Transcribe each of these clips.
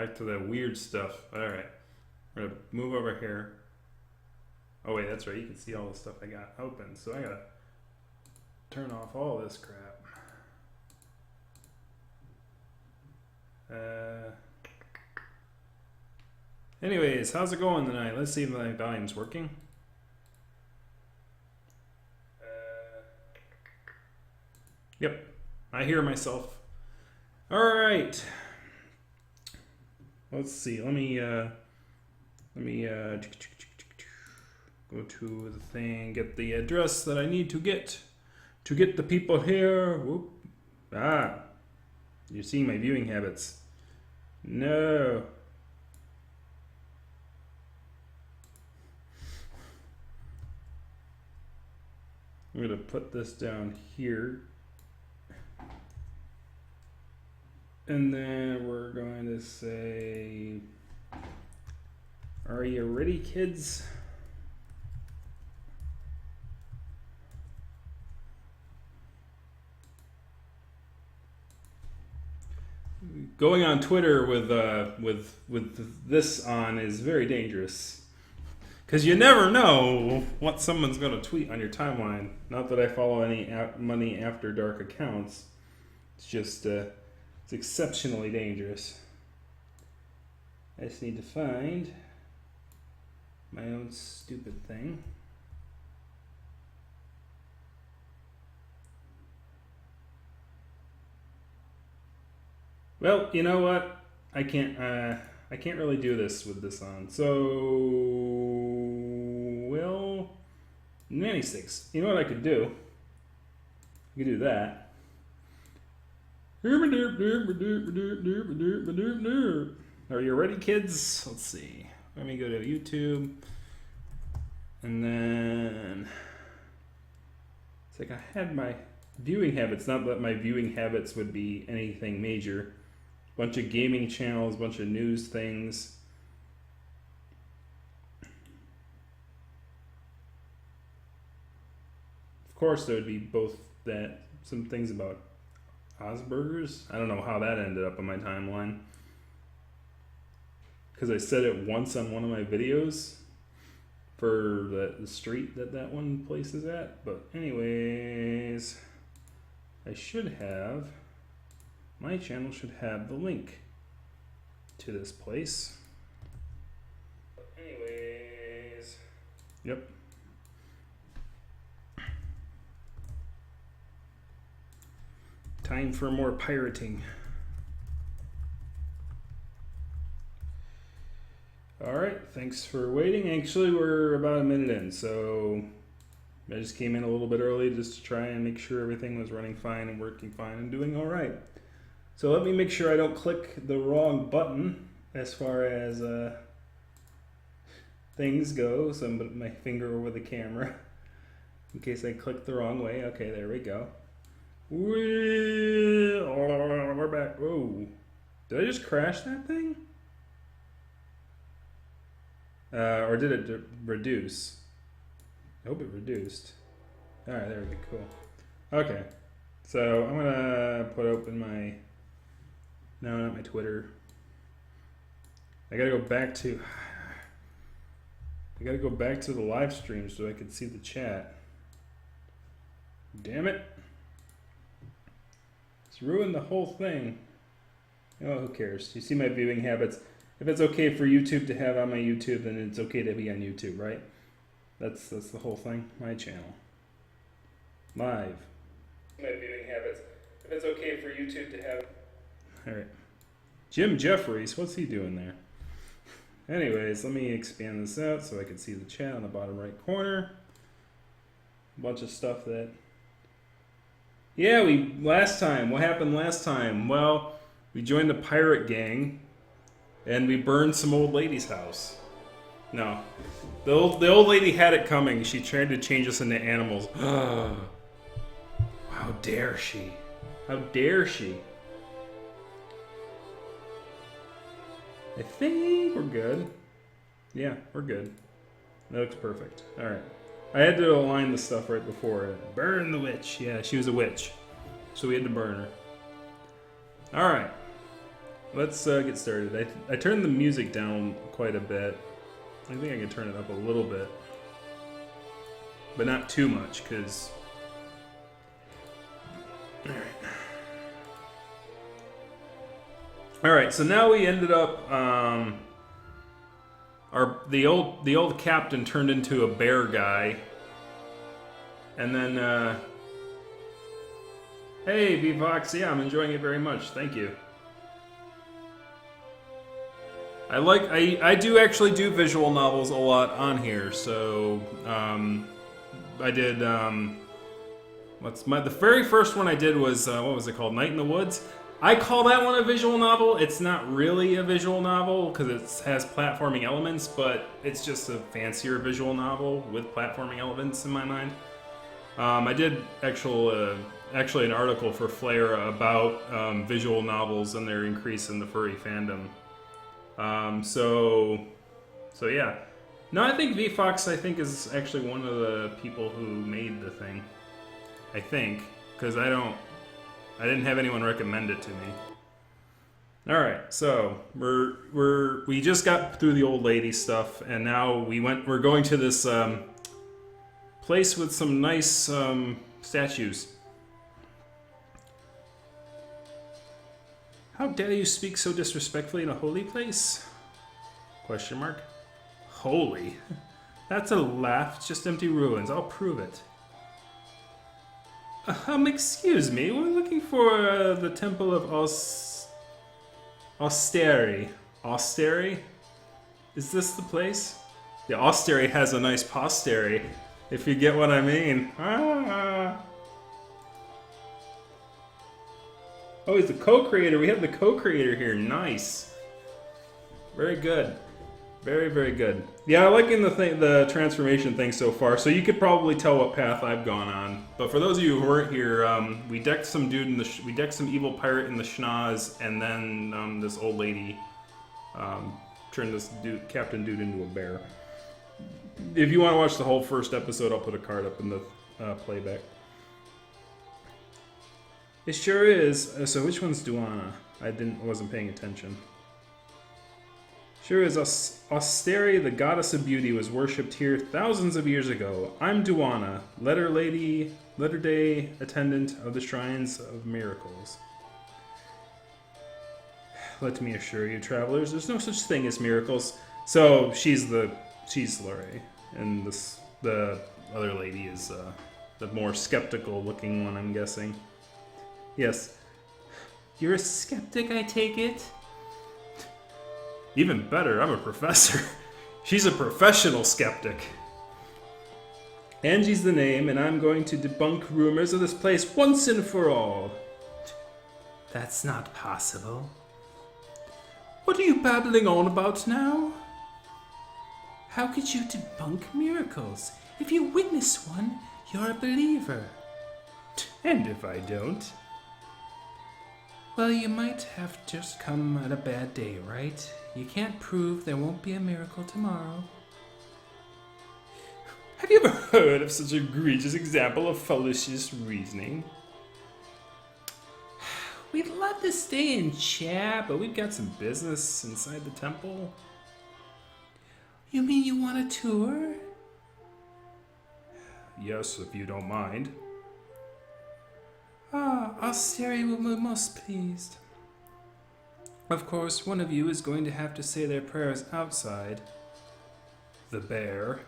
Back to the weird stuff. Alright. We're gonna move over here. Oh wait, that's right. You can see all the stuff I got open. So I gotta turn off all this crap. Anyways, how's it going tonight? Let's see if my volume's working. Yep, I hear myself. All right. Let's see. Let me go to the thing, get the address that I need to get the people here. Whoop. Ah, you're seeing my viewing habits. No. I'm gonna put this down here. And then we're going to say, are you ready, kids? Going on Twitter with this on is very dangerous. Because you never know what someone's going to tweet on your timeline. Not that I follow any money after dark accounts. It's just it's exceptionally dangerous. I just need to find my own stupid thing. Well, you know what? I can't really do this with this on. So, well, nanny sticks. You know what I could do? I could do that. Are you ready, kids? Let's see. Let me go to YouTube. And then it's like I had my viewing habits. Not that my viewing habits would be anything major. Bunch of gaming channels, bunch of news things. Of course, there would be both that, some things about Osburgers. I don't know how that ended up on my timeline. Because I said it once on one of my videos for the street that one place is at. But anyways, I should have, my channel should have the link to this place. Anyways, yep. Time for more pirating. All right, thanks for waiting. Actually, we're about a minute in, so I just came in a little bit early just to try and make sure everything was running fine and working fine and doing all right. So let me make sure I don't click the wrong button as far as things go. So I'm putting my finger over the camera in case I click the wrong way. Okay, there we go. We're back. Whoa. Did I just crash that thing? Or did it reduce? I hope it reduced. Alright, there we go. Cool. Okay. So I'm going to open my... No, not my Twitter. I got to go back to... I got to go back to the live stream so I could see the chat. Damn it. It's ruined the whole thing. Oh, who cares? You see my viewing habits. If it's okay for YouTube to have on my YouTube, then it's okay to be on YouTube, right? That's the whole thing. My channel. Live. My viewing habits. If it's okay for YouTube to have... Alright. Jim Jeffries, what's he doing there? Anyways, let me expand this out so I can see the chat on the bottom right corner. A bunch of stuff that... Yeah, last time. What happened last time? Well, we joined the pirate gang, and we burned some old lady's house. No. The old lady had it coming. She tried to change us into animals. How dare she? How dare she? I think we're good. Yeah, we're good. That looks perfect. Alright. I had to align the stuff right before. Burn the witch. Yeah, she was a witch. So we had to burn her. Alright. let's get started. I turned the music down quite a bit. I think I can turn it up a little bit, but not too much, because... Alright, so now we ended up, the old captain turned into a bear guy. And then, hey, VVox, yeah, I'm enjoying it very much, thank you. I do actually do visual novels a lot on here, so, I did, the very first one I did was, what was it called, Night in the Woods? I call that one a visual novel. It's not really a visual novel because it has platforming elements, but it's just a fancier visual novel with platforming elements in my mind. I did actually an article for Flare about visual novels and their increase in the furry fandom. So yeah. No, I think VFox is actually one of the people who made the thing. I think, because I didn't have anyone recommend it to me. All right, so we just got through the old lady stuff, and now we're going to this place with some nice statues. How dare you speak so disrespectfully in a holy place? Question mark. Holy? That's a laugh. It's just empty ruins. I'll prove it. Excuse me, we're looking for the Temple of Austeri. Austeri? Is this the place? The Austeri has a nice posterity, if you get what I mean. Ah. Oh, he's the co-creator. We have the co-creator here. Nice. Very good. Very, very good. Yeah, I'm liking the transformation thing so far. So you could probably tell what path I've gone on. But for those of you who weren't here, we decked some evil pirate in the schnoz, and then this old lady turned this captain dude into a bear. If you want to watch the whole first episode, I'll put a card up in the playback. It sure is. So which one's Duana? I wasn't paying attention. Sure is. Austeri, the goddess of beauty, was worshipped here thousands of years ago. I'm Duana, letter-day attendant of the Shrines of Miracles. Let me assure you, travelers, there's no such thing as miracles. So she's Lorraine, and the other lady is the more skeptical-looking one, I'm guessing. Yes. You're a skeptic, I take it? Even better, I'm a professor. She's a professional skeptic. Angie's the name, and I'm going to debunk rumors of this place once and for all. That's not possible. What are you babbling on about now? How could you debunk miracles? If you witness one, you're a believer. And if I don't? Well, you might have just come at a bad day, right? You can't prove there won't be a miracle tomorrow. Have you ever heard of such an egregious example of fallacious reasoning? We'd love to stay and chat, but we've got some business inside the temple. You mean you want a tour? Yes, if you don't mind. Austeri will be most pleased. Of course, one of you is going to have to say their prayers outside. The bear.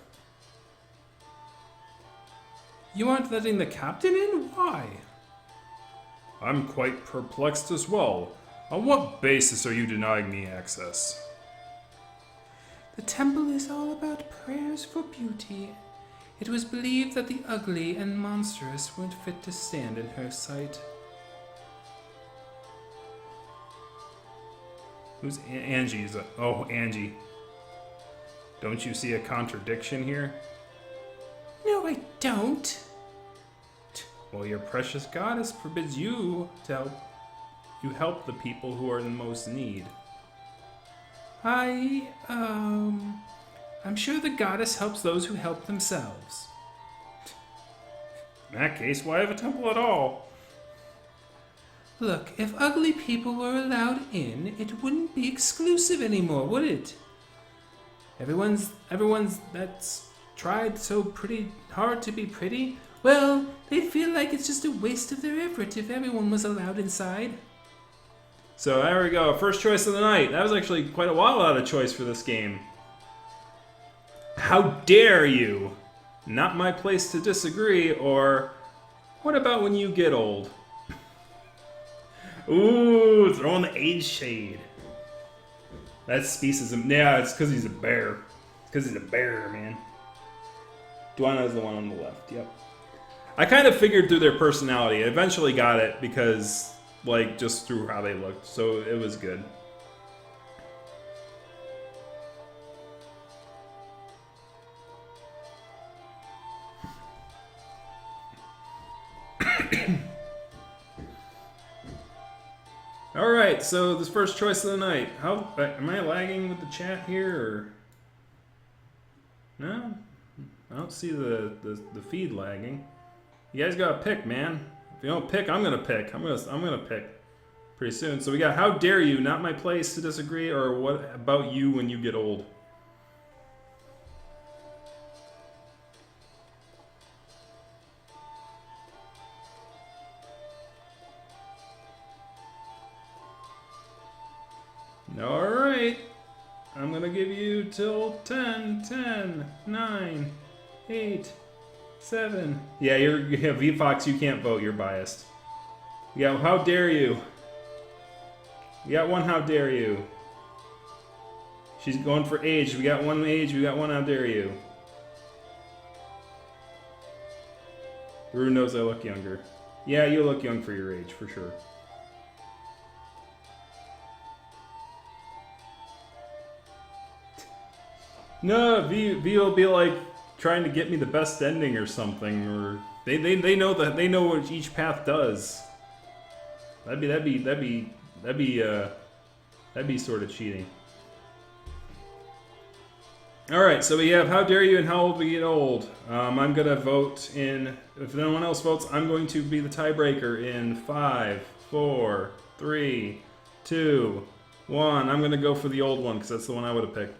You aren't letting the captain in? Why? I'm quite perplexed as well. On what basis are you denying me access? The temple is all about prayers for beauty. It was believed that the ugly and monstrous weren't fit to stand in her sight. Who's Angie? Oh, Angie. Don't you see a contradiction here? No, I don't. Well, your precious goddess forbids you to help the people who are in most need. I'm sure the goddess helps those who help themselves. In that case, why have a temple at all? Look, if ugly people were allowed in, it wouldn't be exclusive anymore, would it? Everyone's that's tried so pretty hard to be pretty, well, they'd feel like it's just a waste of their effort if everyone was allowed inside. So there we go. First choice of the night. That was actually quite a while out of choice for this game. How dare you? Not my place to disagree, or what about when you get old? Ooh, throwing the age shade. That's speciesism. Yeah, it's because he's a bear. It's because he's a bear, man. Duana is the one on the left, yep. I kind of figured through their personality. I eventually got it because, like, just through how they looked. So it was good. Alright, so this first choice of the night. How am I lagging with the chat here, or no? I don't see the feed lagging. You guys gotta pick, man. If you don't pick, I'm gonna pick. I'm gonna pick pretty soon. So we got how dare you, not my place to disagree, or what about you when you get old? Alright. I'm gonna give you till 10, 9, 8, 7. Yeah, VFox, you can't vote, you're biased. You got how dare you. We got one how dare you. She's going for age. We got one age, we got one how dare you. Rue knows I look younger. Yeah, you look young for your age, for sure. No, V will be like trying to get me the best ending or something, or they know that they know what each path does. That'd be sort of cheating. All right, so we have how dare you and how old we get old. I'm gonna vote in. If no one else votes, I'm going to be the tiebreaker in 5, 4, 3, 2, 1. I'm gonna go for the old one because that's the one I would have picked.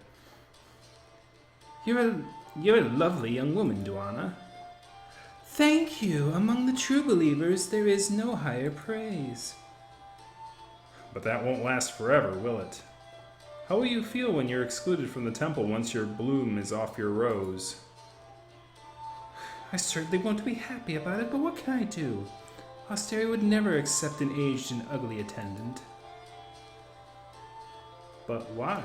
You're a lovely young woman, Duana. Thank you. Among the true believers, there is no higher praise. But that won't last forever, will it? How will you feel when you're excluded from the temple once your bloom is off your rose? I certainly won't be happy about it, but what can I do? Austeria would never accept an aged and ugly attendant. But why?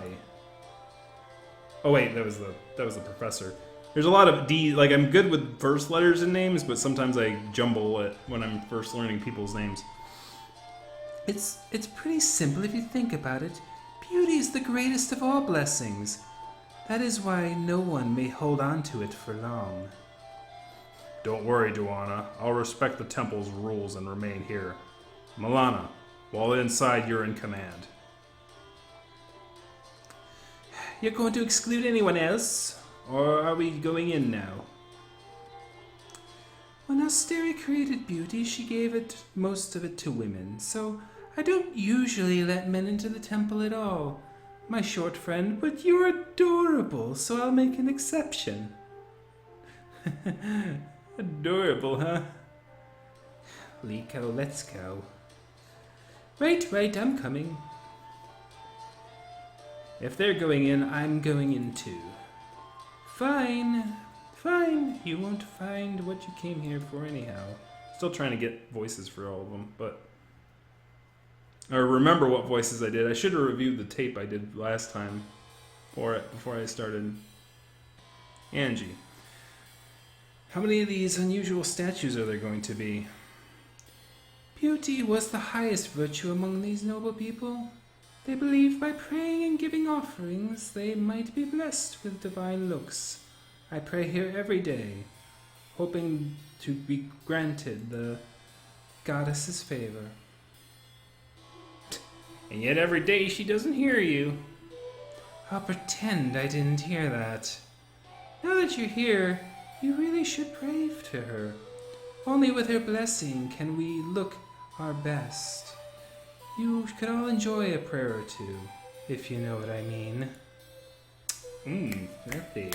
Oh wait, that was the professor. There's a lot of D. Like I'm good with first letters and names, but sometimes I jumble it when I'm first learning people's names. It's pretty simple if you think about it. Beauty is the greatest of all blessings. That is why no one may hold on to it for long. Don't worry, Duana. I'll respect the temple's rules and remain here. Milana, while inside, you're in command. You're going to exclude anyone else? Or are we going in now? When Austeria created beauty, she gave most of it to women, so I don't usually let men into the temple at all. My short friend, but you're adorable, so I'll make an exception. Adorable, huh? Liko, let's go. Right, I'm coming. If they're going in, I'm going in too. Fine. You won't find what you came here for anyhow. Still trying to get voices for all of them, but... Or remember what voices I did. I should have reviewed the tape I did last time for it before I started. Angie. How many of these unusual statues are there going to be? Beauty was the highest virtue among these noble people. They believed by praying and giving offerings they might be blessed with divine looks. I pray here every day, hoping to be granted the goddess's favor. And yet every day she doesn't hear you. I'll pretend I didn't hear that. Now that you're here, you really should pray to her. Only with her blessing can we look our best. You could all enjoy a prayer or two, if you know what I mean. Happy.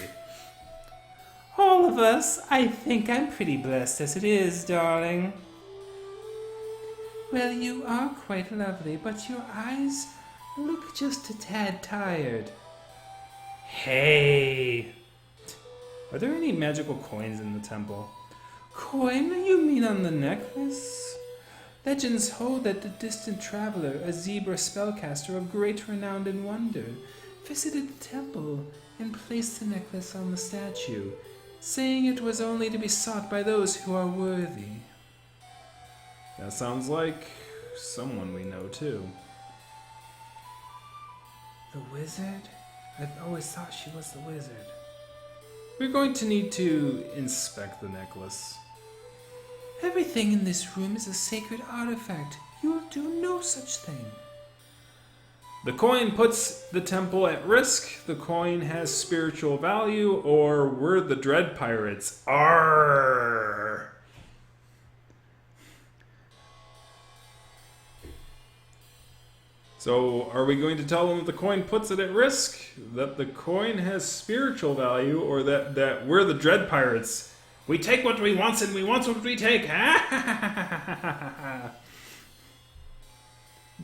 All of us, I think I'm pretty blessed as it is, darling. Well, you are quite lovely, but your eyes look just a tad tired. Hey! Are there any magical coins in the temple? Coin? You mean on the necklace? Legends hold that the distant traveler, a zebra spellcaster of great renown and wonder, visited the temple and placed the necklace on the statue, saying it was only to be sought by those who are worthy. That sounds like someone we know too. The wizard? I've always thought she was the wizard. We're going to need to inspect the necklace. Everything in this room is a sacred artifact. You will do no such thing. The coin puts the temple at risk, the coin has spiritual value, or we're the Dread Pirates. Arrgh! So, are we going to tell them that the coin puts it at risk? That the coin has spiritual value, or that we're the Dread Pirates? We take what we want and we want what we take.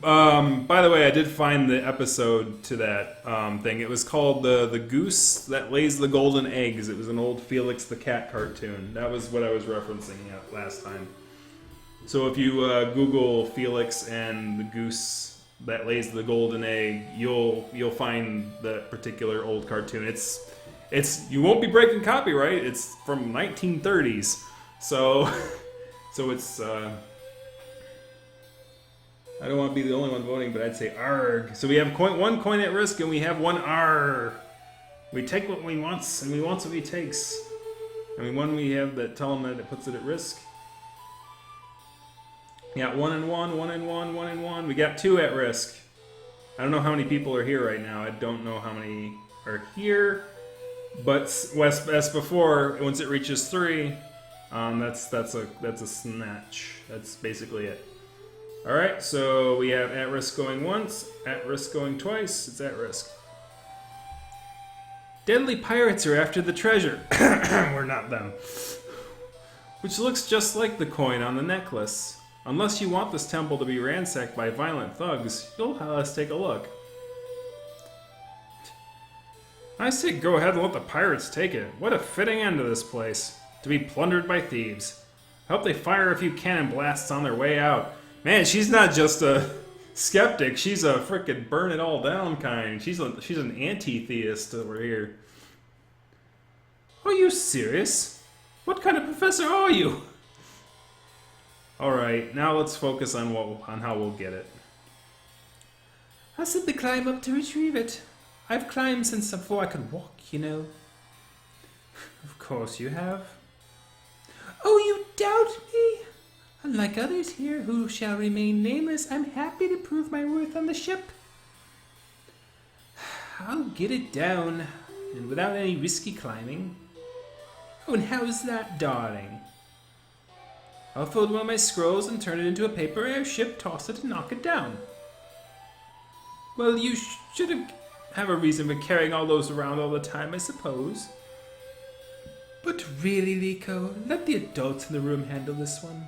By the way, I did find the episode to that thing. It was called the Goose That Lays the Golden Eggs. It was an old Felix the Cat cartoon. That was what I was referencing last time. So if you Google Felix and the Goose That Lays the Golden Egg, you'll find that particular old cartoon. It's you won't be breaking copyright. It's from 1930s. So it's I don't want to be the only one voting, but I'd say arg. So we have one coin at risk, and we have one arg. We take what we want, and we want what we takes. I mean, one we have that tell them that it puts it at risk. Yeah, 1 and 1, 1 and 1, 1 and 1. We got 2 at risk. I don't know how many people are here right now. I don't know how many are here. But as before, once it reaches 3, that's a snatch. That's basically it. All right, so we have at risk going once, at risk going twice. It's at risk. Deadly pirates are after the treasure. We're not them. Which looks just like the coin on the necklace. Unless you want this temple to be ransacked by violent thugs, you'll have us take a look. I say go ahead and let the pirates take it. What a fitting end to this place. To be plundered by thieves. I hope they fire a few cannon blasts on their way out. Man, she's not just a skeptic. She's a frickin' burn it all down kind. She's an anti-theist over here. Are you serious? What kind of professor are you? Alright, now let's focus on how we'll get it. I simply climb up to retrieve it. I've climbed since before I could walk, you know. Of course you have. Oh, you doubt me? Unlike others here who shall remain nameless, I'm happy to prove my worth on the ship. I'll get it down, and without any risky climbing. Oh, and how's that, darling? I'll fold one of my scrolls and turn it into a paper airship, toss it and knock it down. Well, you should have a reason for carrying all those around all the time, I suppose. But really, Liko, let the adults in the room handle this one.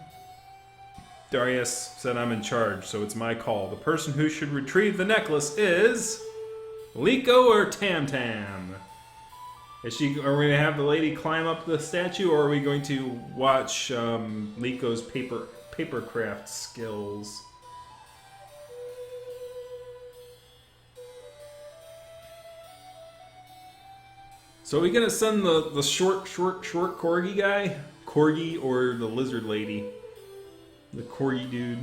Darius said I'm in charge, so it's my call. The person who should retrieve the necklace is Liko or Tam Tam. Are we going to have the lady climb up the statue, or are we going to watch Liko's papercraft skills? So are we going to send the short corgi guy? Corgi or the lizard lady? The corgi dude.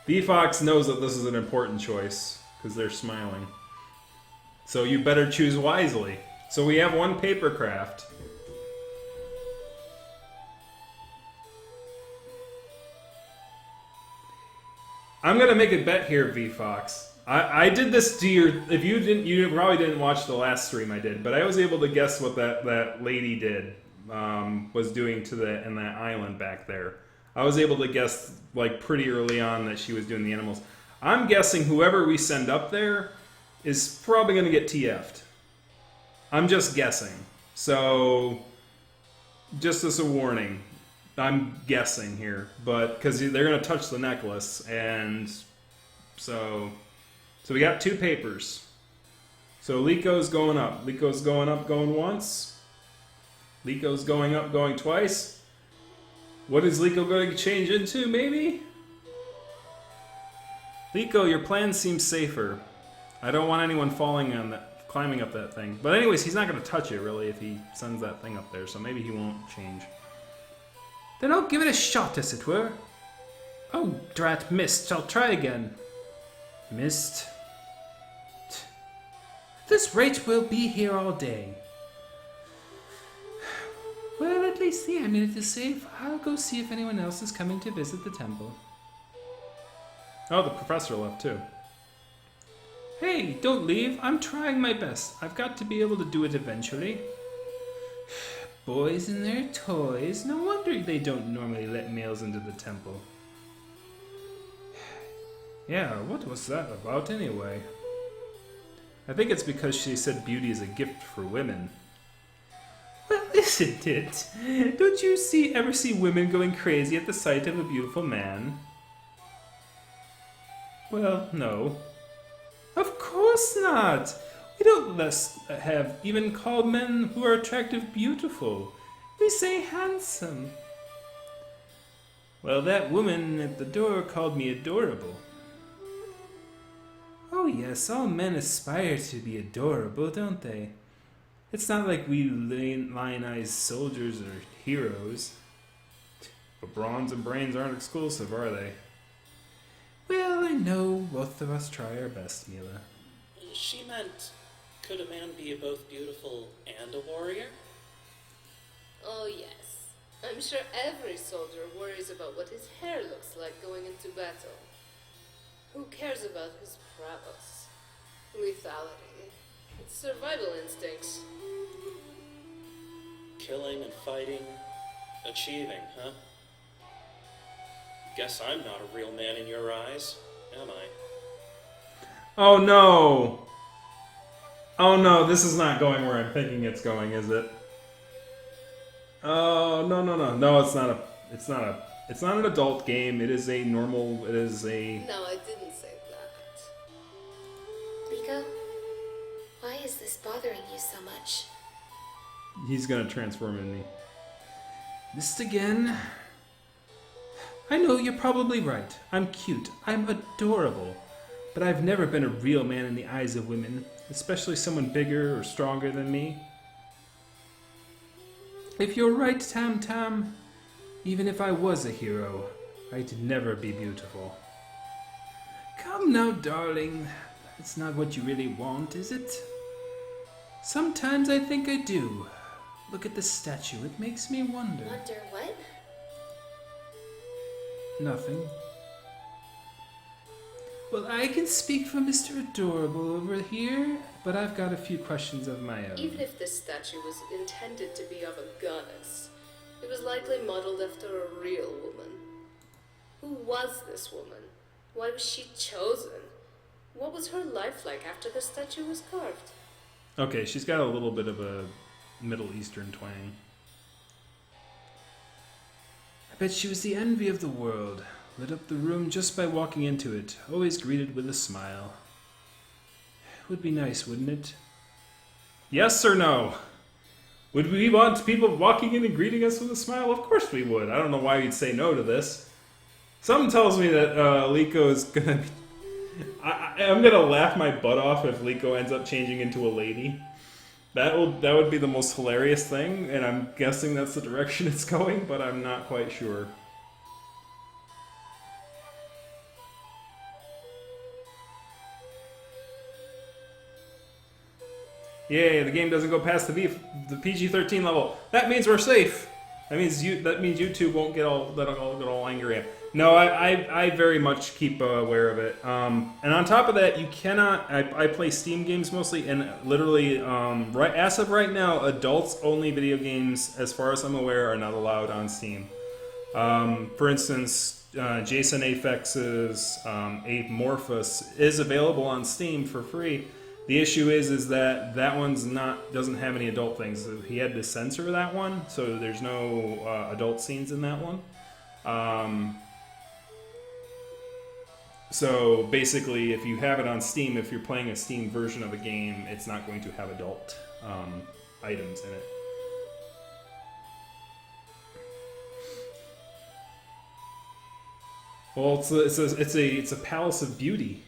V-Fox knows that this is an important choice, because they're smiling. So you better choose wisely. So we have one papercraft. I'm gonna make a bet here, V-Fox. I did this to your... If you didn't, you probably didn't watch the last stream I did, but I was able to guess what that lady did. Was doing to in that island back there. I was able to guess like pretty early on that she was doing the animals. I'm guessing whoever we send up there is probably going to get TF'd. I'm just guessing. So, just as a warning, I'm guessing here, but because they're going to touch the necklace, and so we got 2 papers. So Liko going up. Liko's going up, going once. Liko's going up, going twice. What is Liko going to change into, maybe? Liko, your plan seems safer. I don't want anyone falling on that, climbing up that thing. But anyways, he's not going to touch it, really, if he sends that thing up there, so maybe he won't change. Then I'll give it a shot, as it were. Oh, drat, missed. I'll try again. Missed. At this rate, we'll be here all day. Well, at least the amulet is safe. I'll go see if anyone else is coming to visit the temple. Oh, the professor left, too. Hey, don't leave. I'm trying my best. I've got to be able to do it eventually. Boys and their toys. No wonder they don't normally let males into the temple. Yeah, what was that about anyway? I think it's because she said beauty is a gift for women. Well, isn't it? Don't you ever see women going crazy at the sight of a beautiful man? Well, no. Of course not. We don't have even called men who are attractive beautiful. We say handsome. Well, that woman at the door called me adorable. Oh yes, all men aspire to be adorable, don't they? It's not like we lionize soldiers or heroes. But bronze and brains aren't exclusive, are they? Well, I know both of us try our best, Mila. She meant, could a man be both beautiful and a warrior? Oh, yes. I'm sure every soldier worries about what his hair looks like going into battle. Who cares about his prowess? Lethality. It's survival instincts. Killing and fighting, achieving, huh? Guess I'm not a real man in your eyes, am I? Oh no! Oh no, this is not going where I'm thinking it's going, is it? Oh, no. No, it's not an adult game. It is a normal, No, I didn't say that. Liko, why is this bothering you so much? He's gonna transform into me. Missed again. I know you're probably right. I'm cute. I'm adorable. But I've never been a real man in the eyes of women, especially someone bigger or stronger than me. If you're right, Tam Tam, even if I was a hero, I'd never be beautiful. Come now, darling. It's not what you really want, is it? Sometimes I think I do. Look at the statue. It makes me wonder. Wonder what? Nothing. Well, I can speak for Mr. Adorable over here, but I've got a few questions of my own. Even if this statue was intended to be of a goddess, it was likely modeled after a real woman. Who was this woman? Why was she chosen? What was her life like after the statue was carved? Okay, she's got a little bit of a Middle Eastern twang. I bet she was the envy of the world. Lit up the room just by walking into it, always greeted with a smile. Would be nice, wouldn't it? Yes or no? Would we want people walking in and greeting us with a smile? Of course we would. I don't know why you'd say no to this. Something tells me that Liko is gonna be... I'm gonna laugh my butt off if Liko ends up changing into a lady. That would be the most hilarious thing, and I'm guessing that's the direction it's going, but I'm not quite sure. Yay, the game doesn't go past the PG-13 level. That means we're safe. That means YouTube won't get all angry. No, I very much keep aware of it. And on top of that, you cannot. I play Steam games mostly, and literally, as of right now, adults only video games, as far as I'm aware, are not allowed on Steam. For instance, Jason Apex's Amorphous is available on Steam for free. The issue is that one's doesn't have any adult things. So he had to censor that one, so there's no adult scenes in that one. So basically, if you have it on Steam, if you're playing a Steam version of a game, it's not going to have adult items in it. Well, it's a palace of beauty.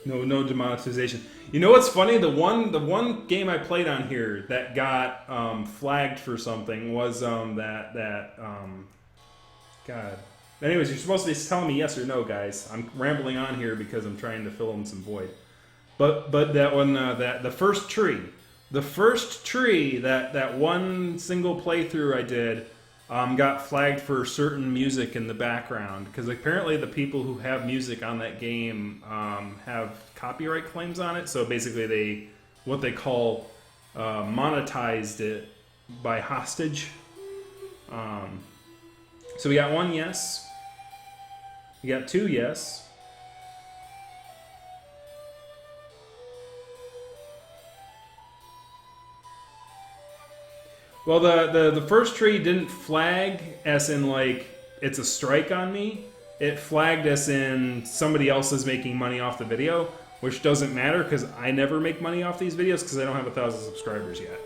No demonetization. You know what's funny? The one game I played on here that got flagged for something was God. Anyways, you're supposed to be telling me yes or no, guys. I'm rambling on here because I'm trying to fill in some void. But that one, the first tree, that one single playthrough I did, got flagged for certain music in the background because apparently the people who have music on that game have copyright claims on it. So basically, what they call monetized it by hostage. So we got one yes. We got two yes. Well, the first tree didn't flag as in like it's a strike on me. It flagged as in somebody else is making money off the video, which doesn't matter because I never make money off these videos because I don't have 1,000 subscribers yet.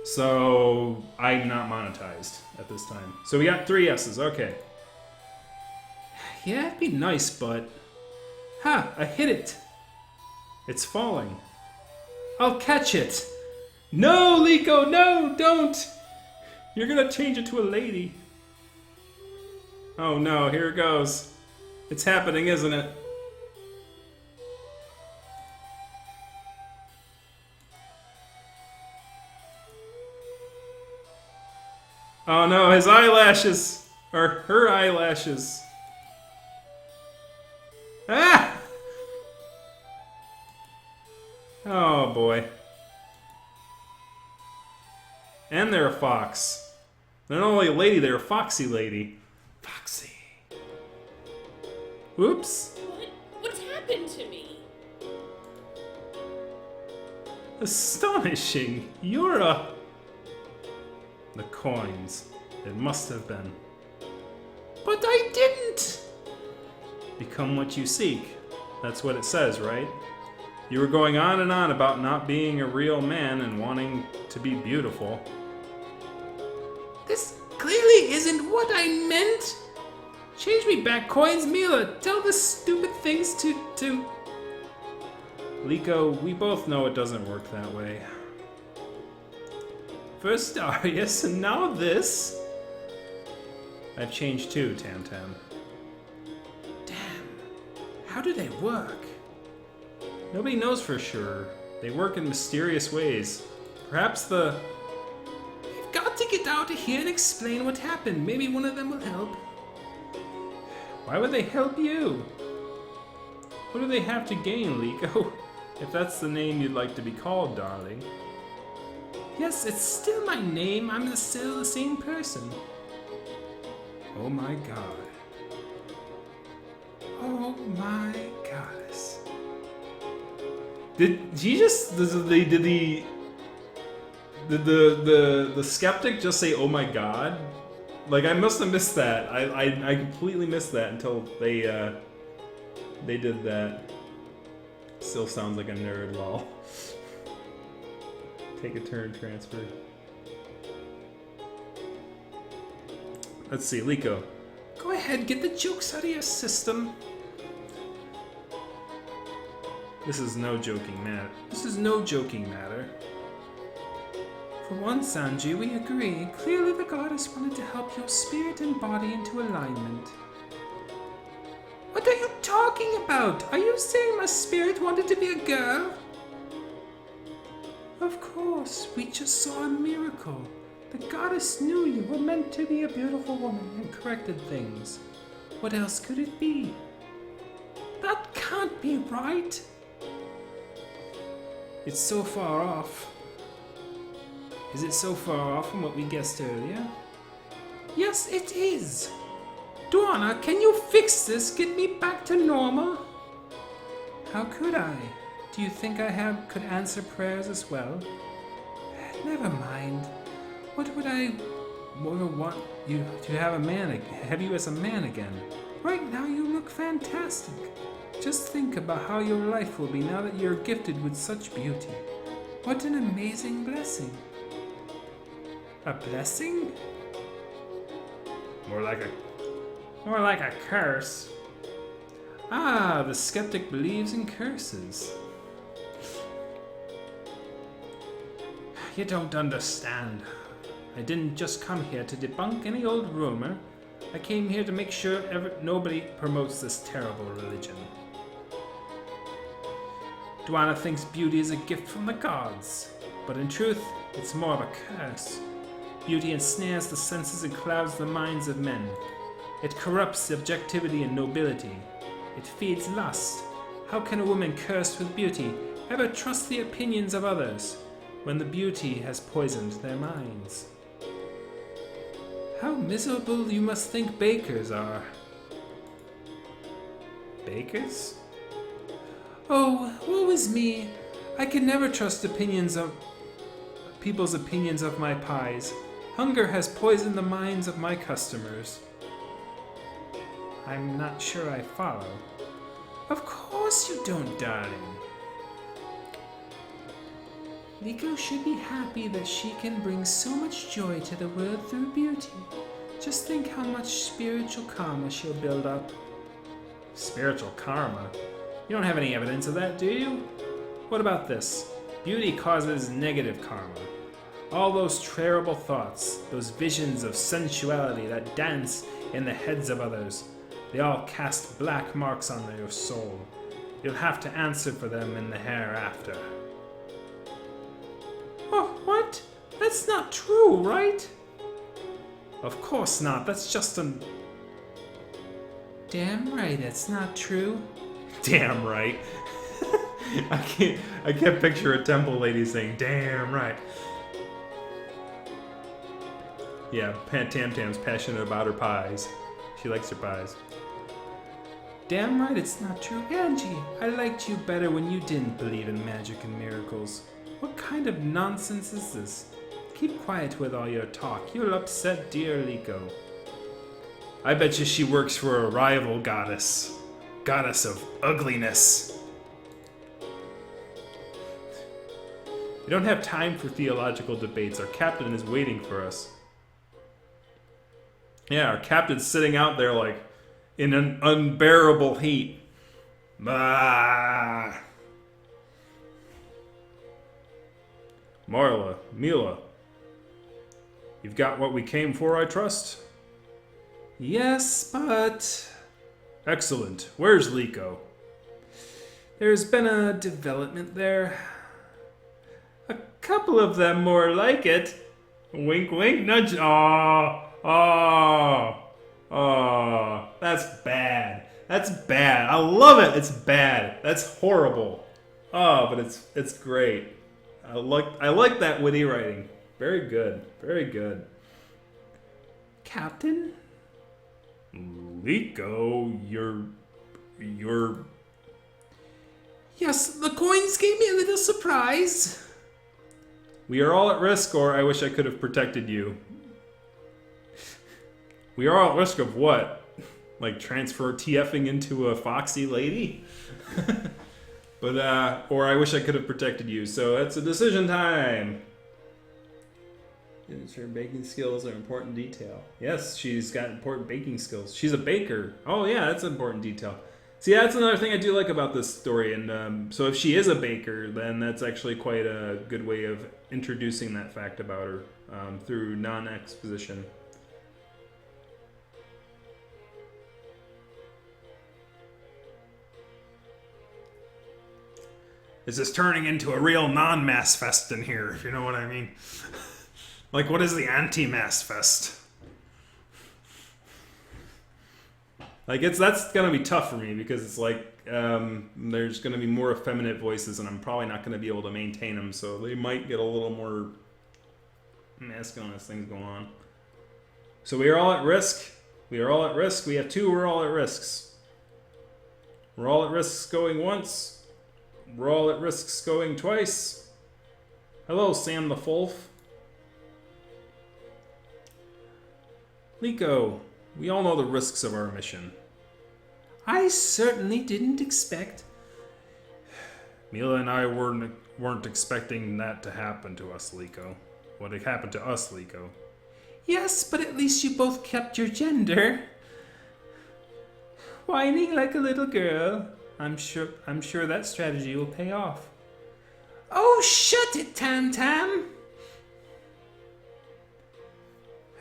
So I'm not monetized at this time. So we got 3 yeses. Okay. Yeah, it'd be nice, but... Ha! I hit it! It's falling. I'll catch it! No, Liko! No! Don't! You're gonna change it to a lady. Oh no, here it goes. It's happening, isn't it? Oh no, his eyelashes! Or her eyelashes. Ah! Oh boy. And they're a fox. They're not only a lady, they're a foxy lady. Foxy. Whoops. What's happened to me? Astonishing. You're a... The coins. It must have been. But I didn't! Become what you seek. That's what it says, right? You were going on and on about not being a real man and wanting to be beautiful. This clearly isn't what I meant! Change me back coins, Mila! Tell the stupid things to... Liko, we both know it doesn't work that way. First Darius, and now this? I've changed too, Tam Tam. Damn. How do they work? Nobody knows for sure. They work in mysterious ways. Perhaps the... We've got to get out of here and explain what happened. Maybe one of them will help. Why would they help you? What do they have to gain, Liko? If that's the name you'd like to be called, darling. Yes, it's still my name. I'm still the same person. Oh my god. Oh my goddess. Did he just... Did the skeptic just say, oh my god? Like, I must have missed that. I completely missed that until they did that. Still sounds like a nerd, lol. Take a turn, transfer. Let's see, Liko. Go ahead, get the jokes out of your system. This is no joking matter. This is no joking matter. For once, Sanji, we agree. Clearly the goddess wanted to help your spirit and body into alignment. What are you talking about? Are you saying my spirit wanted to be a girl? Of course, we just saw a miracle. The goddess knew you were meant to be a beautiful woman and corrected things. What else could it be? That can't be right. It's so far off. Is it so far off from what we guessed earlier? Yes, it is. Dwana, can you fix this? Get me back to normal? How could I? Do you think I could answer prayers as well? Never mind. What would I want you to have you as a man again? Right now you look fantastic. Just think about how your life will be now that you're gifted with such beauty. What an amazing blessing. A blessing? More like a curse. Ah, the skeptic believes in curses. You don't understand. I didn't just come here to debunk any old rumor. I came here to make sure nobody promotes this terrible religion. Dwana thinks beauty is a gift from the gods, but in truth, it's more of a curse. Beauty ensnares the senses and clouds the minds of men. It corrupts objectivity and nobility. It feeds lust. How can a woman cursed with beauty ever trust the opinions of others when the beauty has poisoned their minds? How miserable you must think bakers are. Bakers? Oh, woe is me. I can never trust people's opinions of my pies. Hunger has poisoned the minds of my customers. I'm not sure I follow. Of course you don't, darling. Liko should be happy that she can bring so much joy to the world through beauty. Just think how much spiritual karma she'll build up. Spiritual karma? You don't have any evidence of that, do you? What about this? Beauty causes negative karma. All those terrible thoughts, those visions of sensuality that dance in the heads of others, they all cast black marks on your soul. You'll have to answer for them in the hereafter. Oh, what? That's not true, right? Of course not. That's just an... Damn right, it's not true. Damn right. I can't picture a temple lady saying, damn right. Yeah, Tam Tam's passionate about her pies. She likes her pies. Damn right it's not true. Angie, I liked you better when you didn't believe in magic and miracles. What kind of nonsense is this? Keep quiet with all your talk. You'll upset dear Liko. I bet you she works for a rival goddess. Goddess of ugliness. We don't have time for theological debates. Our captain is waiting for us. Yeah, our captain's sitting out there like in an unbearable heat. Bah! Marla, Mila, you've got what we came for, I trust? Yes, but... Excellent. Where's Liko? There's been a development there. A couple of them more like it. Wink, wink, nudge. Oh, that's bad. That's bad. I love it. It's bad. That's horrible. Oh, but it's great. I like that witty writing. Very good. Very good. Captain? Liko, you're... Yes, the coins gave me a little surprise. We are all at risk, or I wish I could have protected you. We are all at risk of what? Like transfer TFing into a foxy lady? But, or I wish I could have protected you, so it's a decision time. Her baking skills are important detail. Yes, she's got important baking skills. She's a baker. Oh yeah, that's an important detail. See, that's another thing I do like about this story. And so if she is a baker, then that's actually quite a good way of introducing that fact about her through non-exposition. This is turning into a real non-mass fest in here, if you know what I mean. Like, what is the anti-mass fest? Like, that's gonna be tough for me because it's like there's gonna be more effeminate voices, and I'm probably not gonna be able to maintain them. So they might get a little more masculine as things go on. So we are all at risk. We are all at risk. We have two. We're all at risks. We're all at risks going once. We're all at risks going twice. Hello, Sam the Fulf. Liko, we all know the risks of our mission. I certainly didn't expect. Mila and I weren't expecting that to happen to us, Liko. What had happened to us, Liko? Yes, but at least you both kept your gender. Whining like a little girl. I'm sure that strategy will pay off. Oh, shut it, Tam Tam!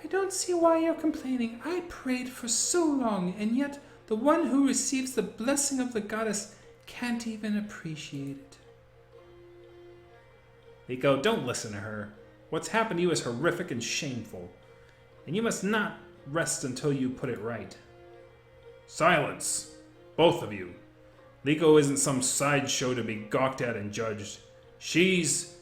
I don't see why you're complaining. I prayed for so long, and yet the one who receives the blessing of the goddess can't even appreciate it. Liko, don't listen to her. What's happened to you is horrific and shameful, and you must not rest until you put it right. Silence! Both of you. Liko isn't some sideshow to be gawked at and judged. He's...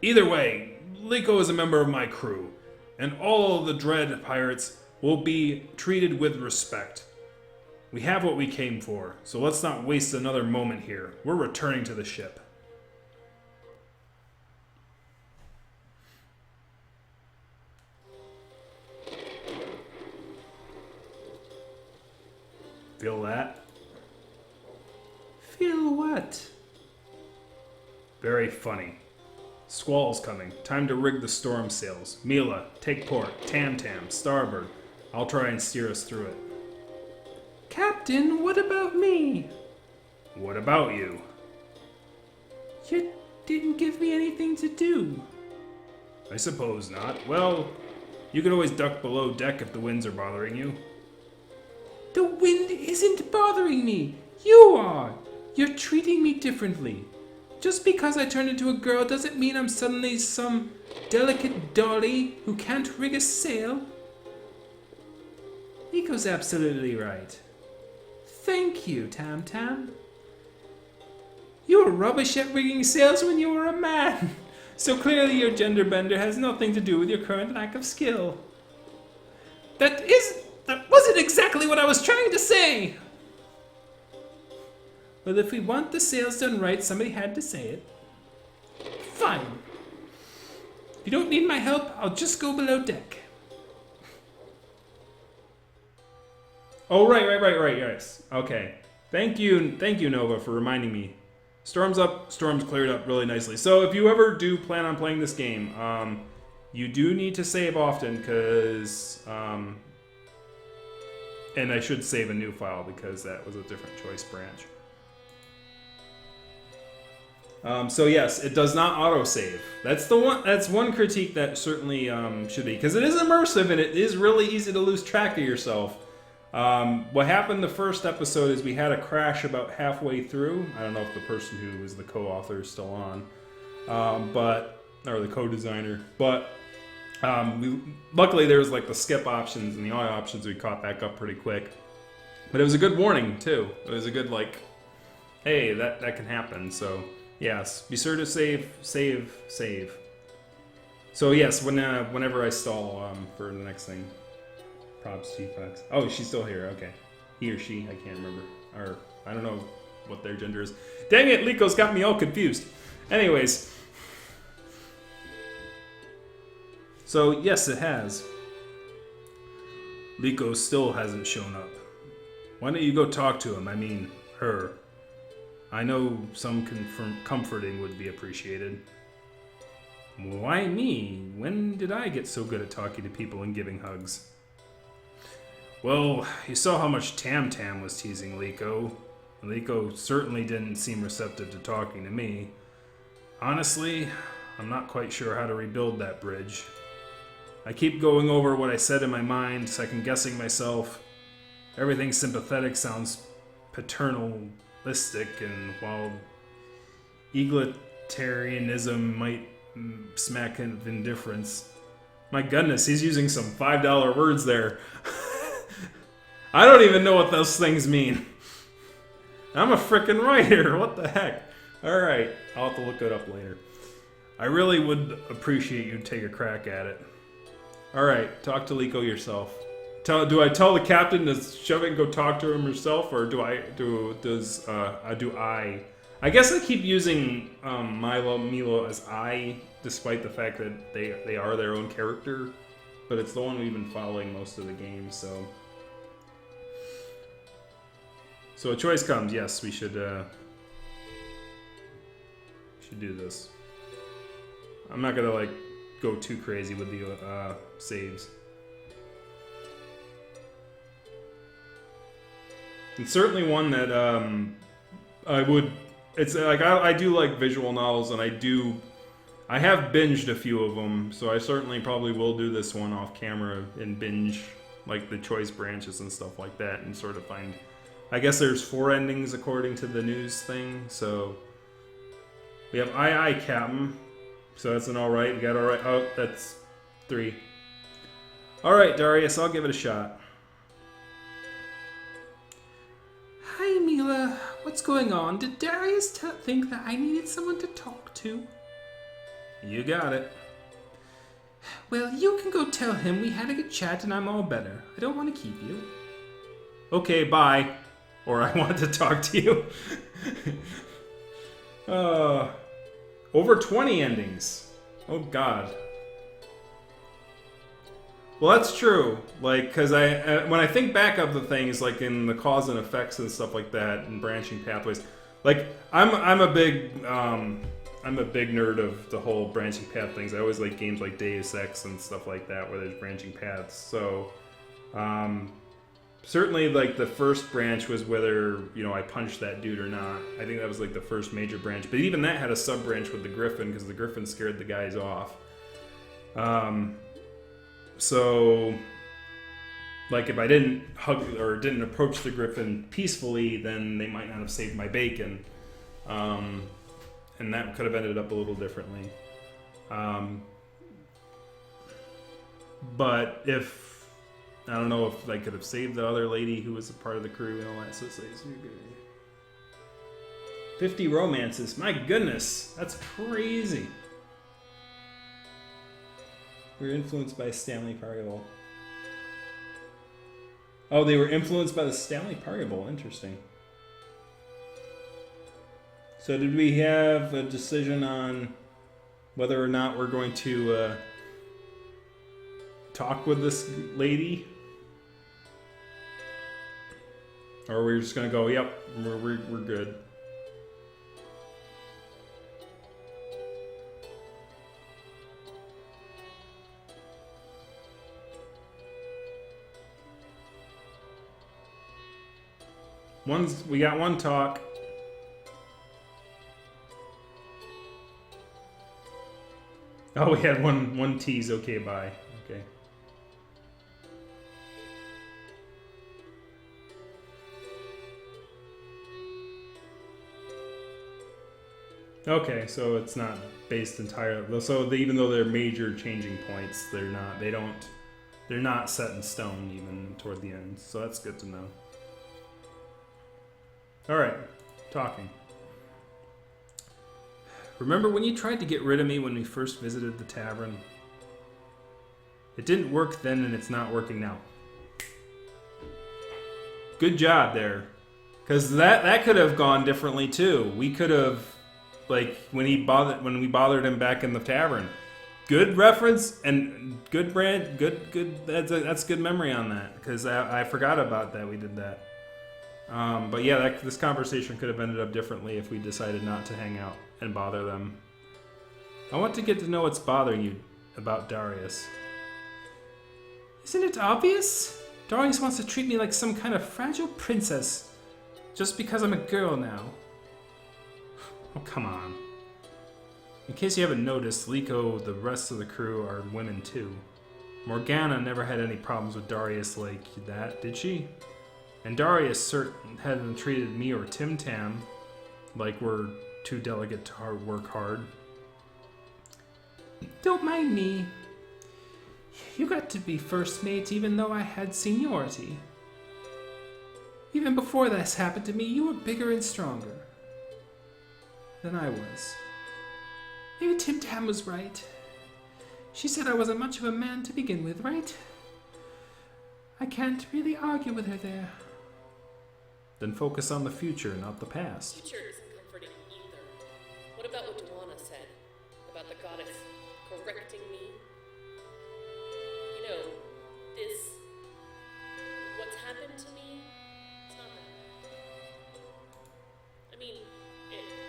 Either way, Liko is a member of my crew, and all of the Dread Pirates will be treated with respect. We have what we came for, so let's not waste another moment here. We're returning to the ship. Feel that? Feel what? Very funny. Squall's coming. Time to rig the storm sails. Mila, take port. Tam Tam, starboard. I'll try and steer us through it. Captain, what about me? What about you? You didn't give me anything to do. I suppose not. Well, you could always duck below deck if the winds are bothering you. The wind isn't bothering me. You are. You're treating me differently. Just because I turned into a girl doesn't mean I'm suddenly some delicate dolly who can't rig a sail. Nico's absolutely right. Thank you, Tam Tam. You were rubbish at rigging sails when you were a man. So clearly your gender bender has nothing to do with your current lack of skill. That wasn't exactly what I was trying to say. Well, if we want the sails done right, somebody had to say it. Fine. If you don't need my help, I'll just go below deck. Oh, right, yes. Okay. Thank you, Nova, for reminding me. Storm's up, storm's cleared up really nicely. So if you ever do plan on playing this game, you do need to save often, because... and I should save a new file, because that was a different choice branch. So yes, it does not autosave. That's one critique that certainly should be, because it is immersive and it is really easy to lose track of yourself. What happened the first episode is we had a crash about halfway through. I don't know if the person who was the co-author is still on, or the co-designer, but luckily there was like the skip options and the audio options. We caught back up pretty quick, but it was a good warning too. It was a good hey, that can happen. So. Yes, be sure to save. So yes, whenever I stall for the next thing, props to Fox. Oh, she's still here. Okay, he or she, I can't remember, or I don't know what their gender is. Dang it, Liko's got me all confused. Anyways, so yes, it has. Liko still hasn't shown up. Why don't you go talk to him? I mean, her. I know some comforting would be appreciated. Why me? When did I get so good at talking to people and giving hugs? Well, you saw how much Tam Tam was teasing Liko. Liko certainly didn't seem receptive to talking to me. Honestly, I'm not quite sure how to rebuild that bridge. I keep going over what I said in my mind, second-guessing myself. Everything sympathetic sounds paternalistic, and while egalitarianism might smack of indifference, my goodness, he's using some $5 words there. I don't even know what those things mean. I'm a frickin' writer, what the heck? Alright, I'll have to look it up later. I really would appreciate you take a crack at it. All right, talk to Liko yourself. Do I tell the captain to shove it and go talk to him herself, or do I? I guess I keep using Milo as I, despite the fact that they are their own character, but it's the one we've been following most of the game. So a choice comes. Yes, we should do this. I'm not gonna like go too crazy with the saves. It's certainly one that I would. It's like I do like visual novels, and I have binged a few of them, so I certainly probably will do this one off camera and binge like the choice branches and stuff like that, and sort of find. I guess there's 4 endings according to the news thing. So we have Aye Captain, so that's an all right. We got all right. Oh, that's 3. All right, Darius, I'll give it a shot. Hi, Mila. What's going on? Did Darius think that I needed someone to talk to? You got it. Well, you can go tell him we had a good chat and I'm all better. I don't want to keep you. Okay, bye. Or I want to talk to you. Over 20 endings. Oh, God. Well, that's true. Like, because when I think back of the things, like in the cause and effects and stuff like that, and branching pathways, like I'm a big nerd of the whole branching path things. I always like games like Deus Ex and stuff like that where there's branching paths. So, certainly, like the first branch was whether I punched that dude or not. I think that was like the first major branch. But even that had a sub branch with the Griffin because the Griffin scared the guys off. So, like, if I didn't hug or didn't approach the Griffin peacefully, then they might not have saved my bacon. And that could have ended up a little differently. But if, I don't know if I could have saved the other lady who was a part of the crew and all that. So it's like, 50 romances. My goodness, that's crazy. We were influenced by Stanley Parable. Oh, they were influenced by the Stanley Parable. Interesting. So did we have a decision on whether or not we're going to talk with this lady? Or we're just going to go, yep, we're good. We got one talk. Oh, we had one tease. Okay, bye. Okay. Okay, so it's not based entirely. So even though they're major changing points, they're not set in stone even toward the end. So that's good to know. All right, talking. Remember when you tried to get rid of me when we first visited the tavern? It didn't work then and it's not working now. Good job there. Because that could have gone differently too. We could have, like, when we bothered him back in the tavern. Good reference and good brand, good. That's good memory on that. Because I forgot about that. We did that. But yeah, this conversation could have ended up differently if we decided not to hang out and bother them. I want to get to know what's bothering you about Darius. Isn't it obvious? Darius wants to treat me like some kind of fragile princess just because I'm a girl now. Oh, come on. In case you haven't noticed, Liko, the rest of the crew are women too. Morgana never had any problems with Darius like that, did she? And Darius hadn't treated me or Tim Tam like we're too delicate to work hard. Don't mind me. You got to be first mate even though I had seniority. Even before this happened to me, you were bigger and stronger than I was. Maybe Tim Tam was right. She said I wasn't much of a man to begin with, right? I can't really argue with her there. Then focus on the future, not the past. Future isn't comforting either. What about what Duana said? About the goddess correcting me? You know, what's happened to me, it's not that bad. I mean,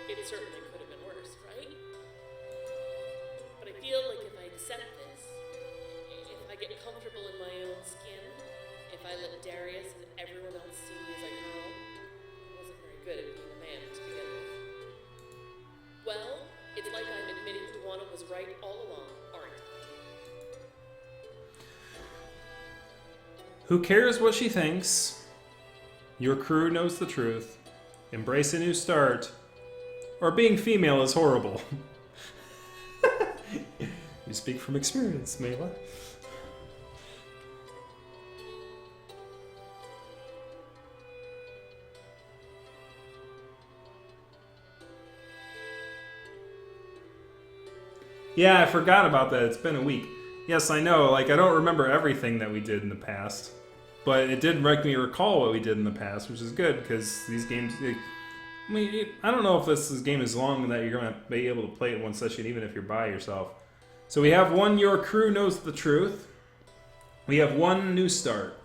it certainly could have been worse, right? But I feel like if I accept this, if I get comfortable in my own skin, if I let Darius and everyone else see me as a girl, I wasn't very good at being a man to begin with. Well, it's like I'm admitting Duana was right all along, aren't I? Who cares what she thinks? Your crew knows the truth. Embrace a new start. Or being female is horrible. You speak from experience, Mela. Yeah, I forgot about that. It's been a week. Yes, I know. Like, I don't remember everything that we did in the past. But it did make me recall what we did in the past, which is good, because these games... I mean, I don't know if this game is long that you're going to be able to play it in one session, even if you're by yourself. So we have one, your crew knows the truth. We have one new start.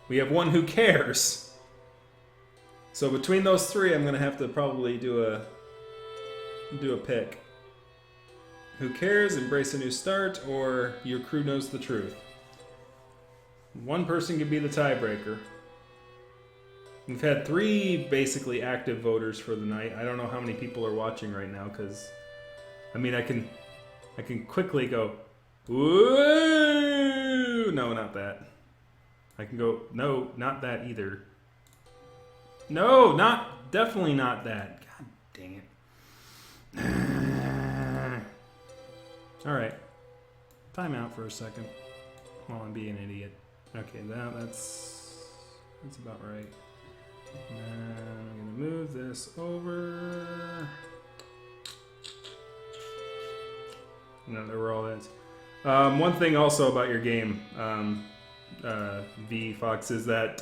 We have one who cares. So between those three, I'm going to have to probably do a pick. Who cares, embrace a new start, or your crew knows the truth. One person can be the tiebreaker. We've had 3 basically active voters for the night. I don't know how many people are watching right now, because I mean I can quickly go, woo! No, not that. I can go, no, not that either. No, definitely not that. God dang it. All right, time out for a second while I'm being an idiot. Okay, that's about right. And I'm gonna move this over. No, there were all that. One thing also about your game, V Fox, is that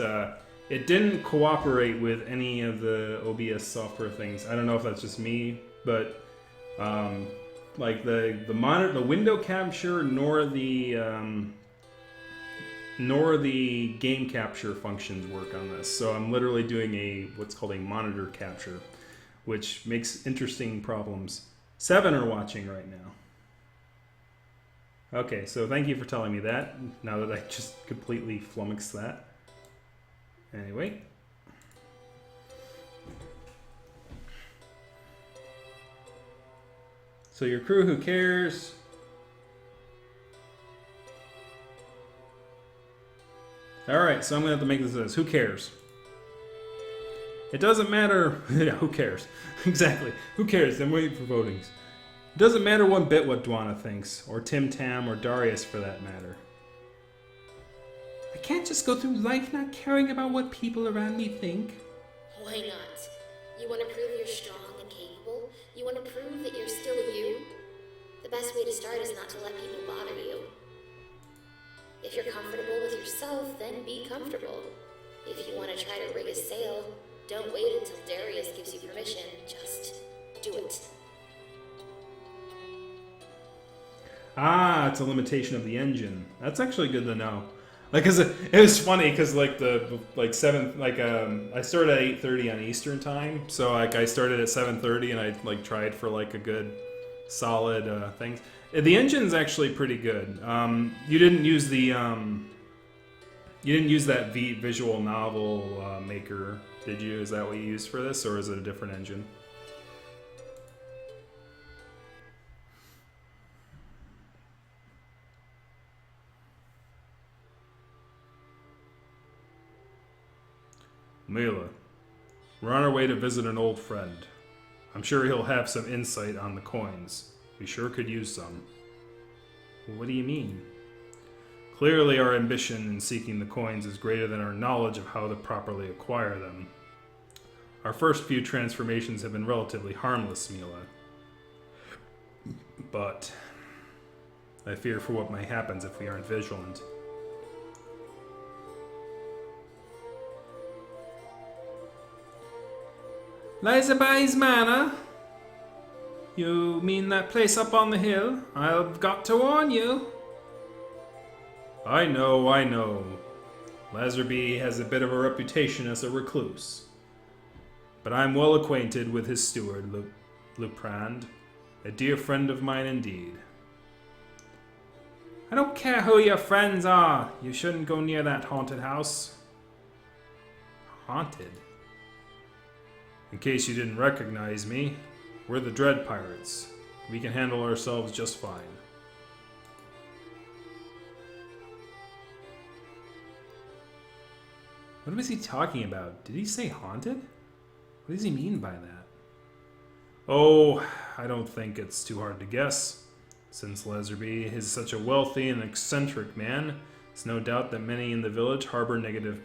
it didn't cooperate with any of the OBS software things. I don't know if that's just me, but like the monitor, the window capture, nor the game capture functions work on this. So I'm literally doing what's called a monitor capture, which makes interesting problems. 7 are watching right now. Okay, so thank you for telling me that, now that I just completely flummoxed that. Anyway. So your crew, who cares? Alright, so I'm going to have to make this. Who cares? It doesn't matter. Yeah, who cares? Exactly. Who cares? I'm waiting for votings. It doesn't matter one bit what Duana thinks, or Tim Tam, or Darius for that matter. I can't just go through life not caring about what people around me think. Why not? You want to prove you're strong and capable? You want to prove that you're still you? The best way to start is not to let people bother you. If you're comfortable with yourself, then be comfortable. If you want to try to rig a sail, don't wait until Darius gives you permission. Just do it. Ah, it's a limitation of the engine. That's actually good to know. Like, cause it was funny, cause I started at 8:30 on Eastern time, so like I started at 7:30 and I like tried for like a good, solid thing. The engine's actually pretty good. You didn't use that visual novel maker, did you? Is that what you used for this, or is it a different engine? Mila, we're on our way to visit an old friend. I'm sure he'll have some insight on the coins. We sure could use some. What do you mean? Clearly our ambition in seeking the coins is greater than our knowledge of how to properly acquire them. Our first few transformations have been relatively harmless, Mila. but I fear for what might happen if we aren't vigilant. Lizaby's Manor? You mean that place up on the hill? I've got to warn you. I know. Lazarby has a bit of a reputation as a recluse. But I'm well acquainted with his steward, Luprand, a dear friend of mine indeed. I don't care who your friends are. You shouldn't go near that haunted house. Haunted? In case you didn't recognize me, we're the Dread Pirates. We can handle ourselves just fine. What was he talking about? Did he say haunted? What does he mean by that? Oh, I don't think it's too hard to guess. Since Lazarby is such a wealthy and eccentric man, it's no doubt that many in the village harbor negative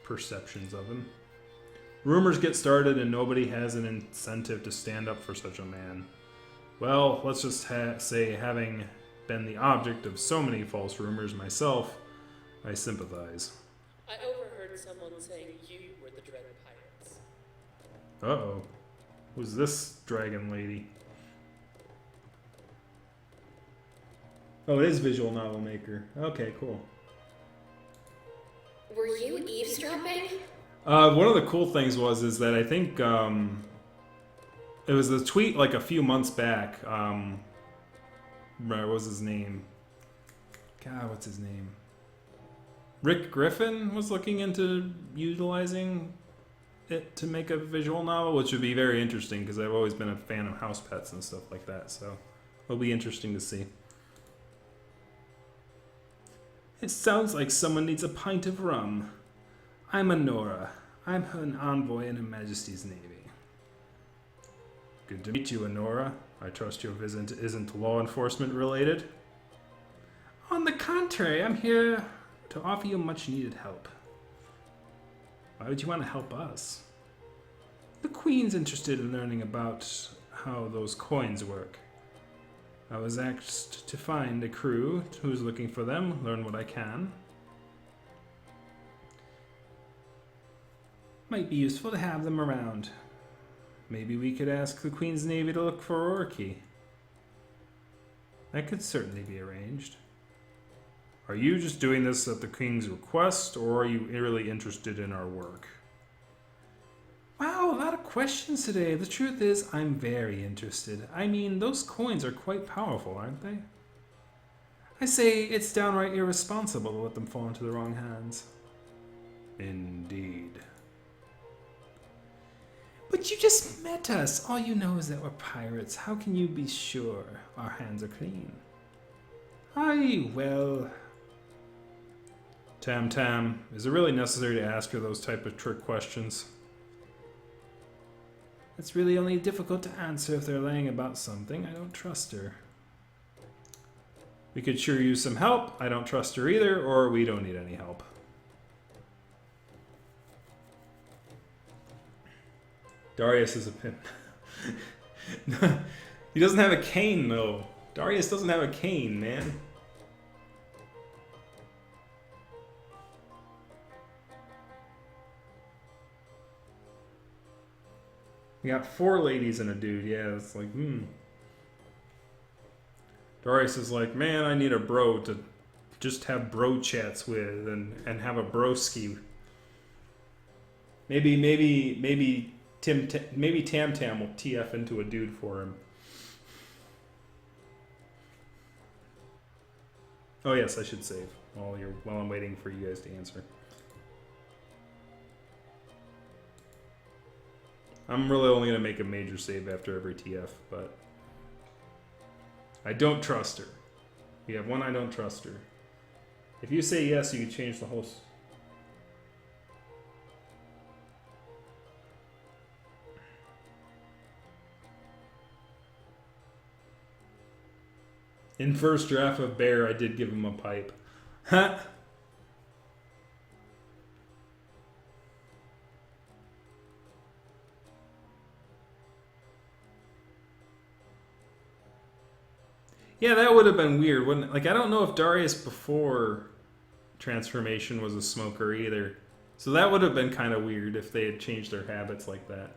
perceptions of him. Rumors get started and nobody has an incentive to stand up for such a man. Well, let's just say, having been the object of so many false rumors myself, I sympathize. I overheard someone saying you were the Dread Pirates. Uh-oh. Who's this dragon lady? Oh, it is Visual Novel Maker. Okay, cool. Were you eavesdropping? One of the cool things is that I think it was a tweet like a few months back. What was his name? God, what's his name? Rick Griffin was looking into utilizing it to make a visual novel, which would be very interesting because I've always been a fan of house pets and stuff like that. So it'll be interesting to see. It sounds like someone needs a pint of rum. I'm Honora. I'm an envoy in Her Majesty's Navy. Good to meet you, Honora. I trust your visit isn't law enforcement related. On the contrary, I'm here to offer you much needed help. Why would you want to help us? The Queen's interested in learning about how those coins work. I was asked to find a crew who's looking for them, learn what I can. Might be useful to have them around. Maybe we could ask the Queen's Navy to look for Orky. That could certainly be arranged. Are you just doing this at the King's request, or are you really interested in our work? Wow, a lot of questions today. The truth is, I'm very interested. I mean, those coins are quite powerful, aren't they? I say it's downright irresponsible to let them fall into the wrong hands. Indeed. But you just met us. All you know is that we're pirates. How can you be sure our hands are clean? Aye, well... Tam, is it really necessary to ask her those type of trick questions? It's really only difficult to answer if they're lying about something. I don't trust her. We could sure use some help. I don't trust her either, or we don't need any help. Darius is a pimp. He doesn't have a cane, though. Darius doesn't have a cane, man. We got 4 ladies and a dude. Yeah, it's like, Darius is like, man, I need a bro to just have bro chats with and have a broski. Maybe Tam Tam will TF into a dude for him. Oh yes, I should save while I'm waiting for you guys to answer. I'm really only going to make a major save after every TF, but I don't trust her. We have one I don't trust her. If you say yes, you can change the whole... In first draft of Bear, I did give him a pipe. Ha! Yeah, that would have been weird, wouldn't it? Like, I don't know if Darius before transformation was a smoker either. So that would have been kind of weird if they had changed their habits like that.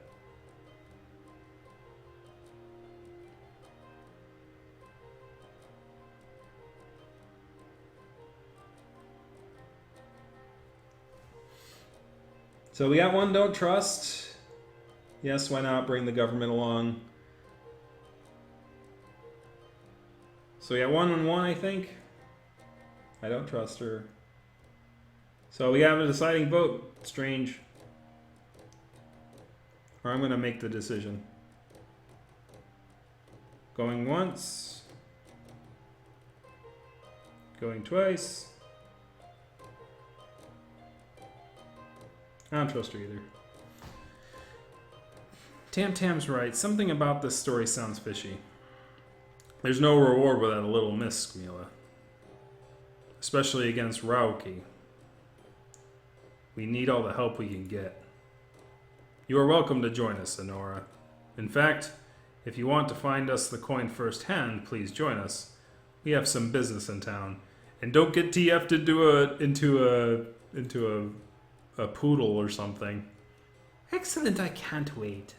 So we got one, don't trust. Yes, why not bring the government along? So we got 1 and 1, I think. I don't trust her. So we have a deciding vote. Strange. Or I'm going to make the decision. Going once. Going twice. I don't trust her either. Tam's right. Something about this story sounds fishy. There's no reward without a little miss, Mila. Especially against Rauki. We need all the help we can get. You are welcome to join us, Sonora. In fact, if you want to find us the coin firsthand, please join us. We have some business in town. And don't get TF'd into a poodle or something. Excellent, I can't wait.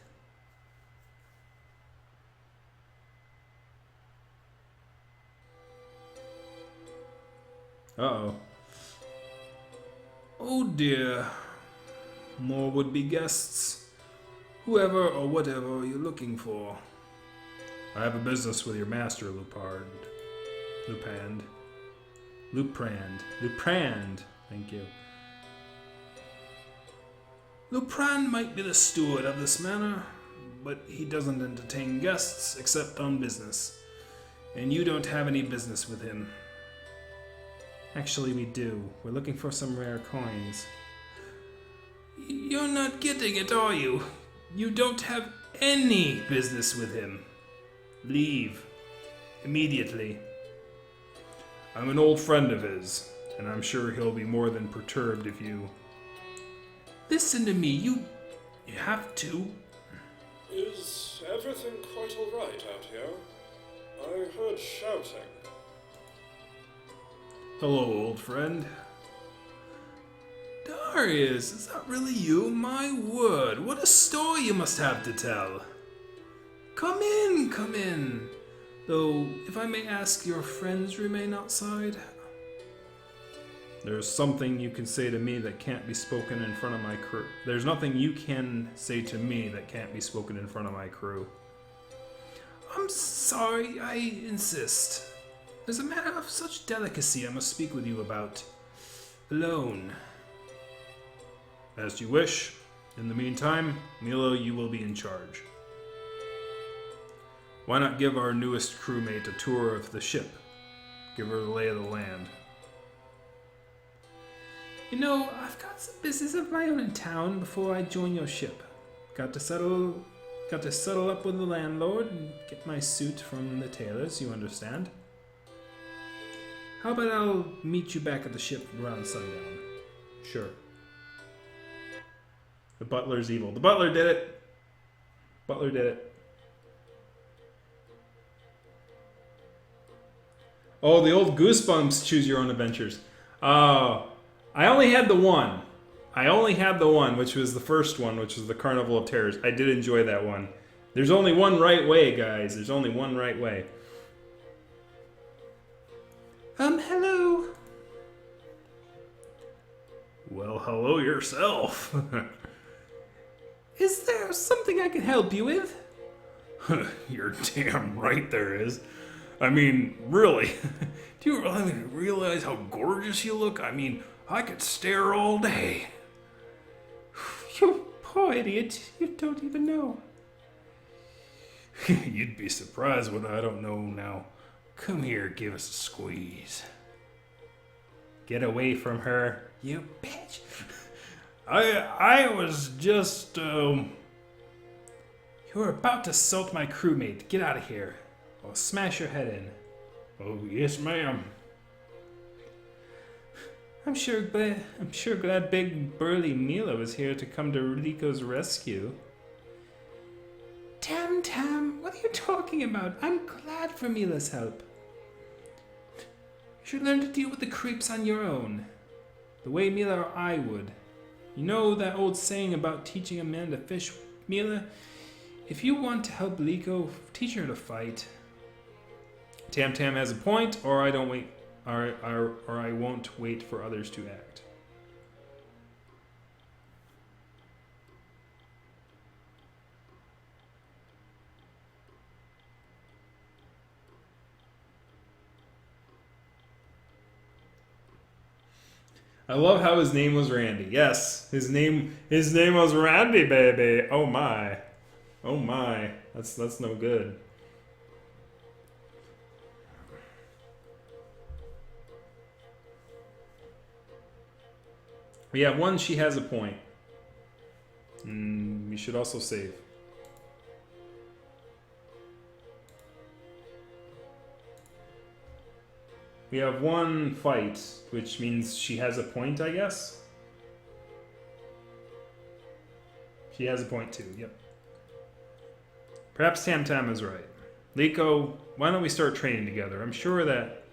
Uh-oh. Oh dear. More would-be guests. Whoever or whatever you're looking for. I have a business with your master, Luprand. Thank you. Luprand might be the steward of this manor, but he doesn't entertain guests except on business. And you don't have any business with him. Actually, we do. We're looking for some rare coins. You're not getting it, are you? You don't have any business with him. Leave. Immediately. I'm an old friend of his, and I'm sure he'll be more than perturbed if you... Listen to me, you have to. Is everything quite all right out here? I heard shouting. Hello, old friend. Darius, is that really you? My word, what a story you must have to tell. Come in. Though, if I may ask, your friends remain outside? There's something you can say to me that can't be spoken in front of my crew. There's nothing you can say to me that can't be spoken in front of my crew. I'm sorry, I insist. There's a matter of such delicacy I must speak with you about. Alone. As you wish. In the meantime, Milo, you will be in charge. Why not give our newest crewmate a tour of the ship? Give her the lay of the land. You know, I've got some business of my own in town before I join your ship. Got to settle up with the landlord and get my suit from the tailors, you understand? How about I'll meet you back at the ship around sundown? Sure. The butler's evil. The butler did it. Butler did it. Oh, the old Goosebumps choose your own adventures. Oh, I only had the one. Which was the first one, which was the Carnival of Terrors. I did enjoy that one. There's only one right way, guys. There's only one right way. Hello. Well, hello yourself. Is there something I can help you with? You're damn right there is. I mean, really. Do you really realize how gorgeous you look? I mean, I could stare all day. You poor idiot. You don't even know. You'd be surprised what I don't know now. Come here, give us a squeeze. Get away from her, you bitch. I was just, You were about to assault my crewmate. Get out of here. I'll smash your head in. Oh, yes, ma'am. I'm sure glad big burly Mila was here to come to Rico's rescue. Tam, what are you talking about? I'm glad for Mila's help. should learn to deal with the creeps on your own. The way Mila or I would. You know that old saying about teaching a man to fish, Mila? If you want to help Liko, teach her to fight. Tam Tam has a point, or I don't wait, or I won't wait for others to act. I love how his name was Randy. Yes, his name was Randy, baby. Oh my, that's no good. We have one. She has a point. We should also save. We have one fight, which means she has a point, I guess. She has a point too, yep. Perhaps Tam Tam is right. Liko, why don't we start training together? I'm sure that...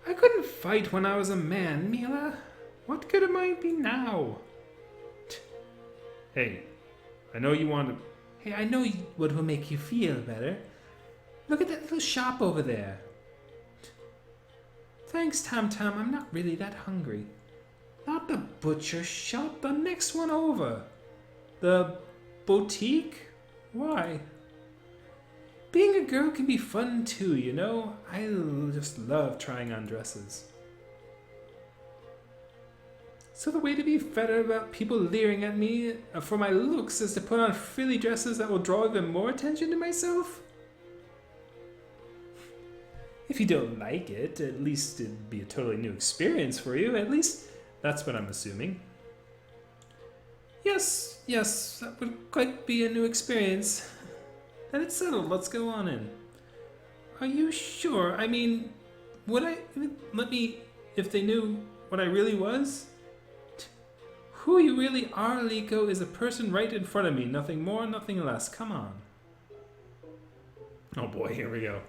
I couldn't fight when I was a man, Mila. What good am I be now? Hey, I know you want to... Hey, I know what will make you feel better. Look at that little shop over there. Thanks, Tam Tam. I'm not really that hungry. Not the butcher shop, the next one over. The boutique? Why? Being a girl can be fun too, you know? I just love trying on dresses. So the way to be better about people leering at me for my looks is to put on frilly dresses that will draw even more attention to myself? If you don't like it, at least it'd be a totally new experience for you. At least that's what I'm assuming. Yes, that would quite be a new experience. Then it's settled. Let's go on in. Are you sure? I mean, would I let me if they knew what I really was? Who you really are, Liko, is a person right in front of me. Nothing more, nothing less. Come on. Oh boy, here we go.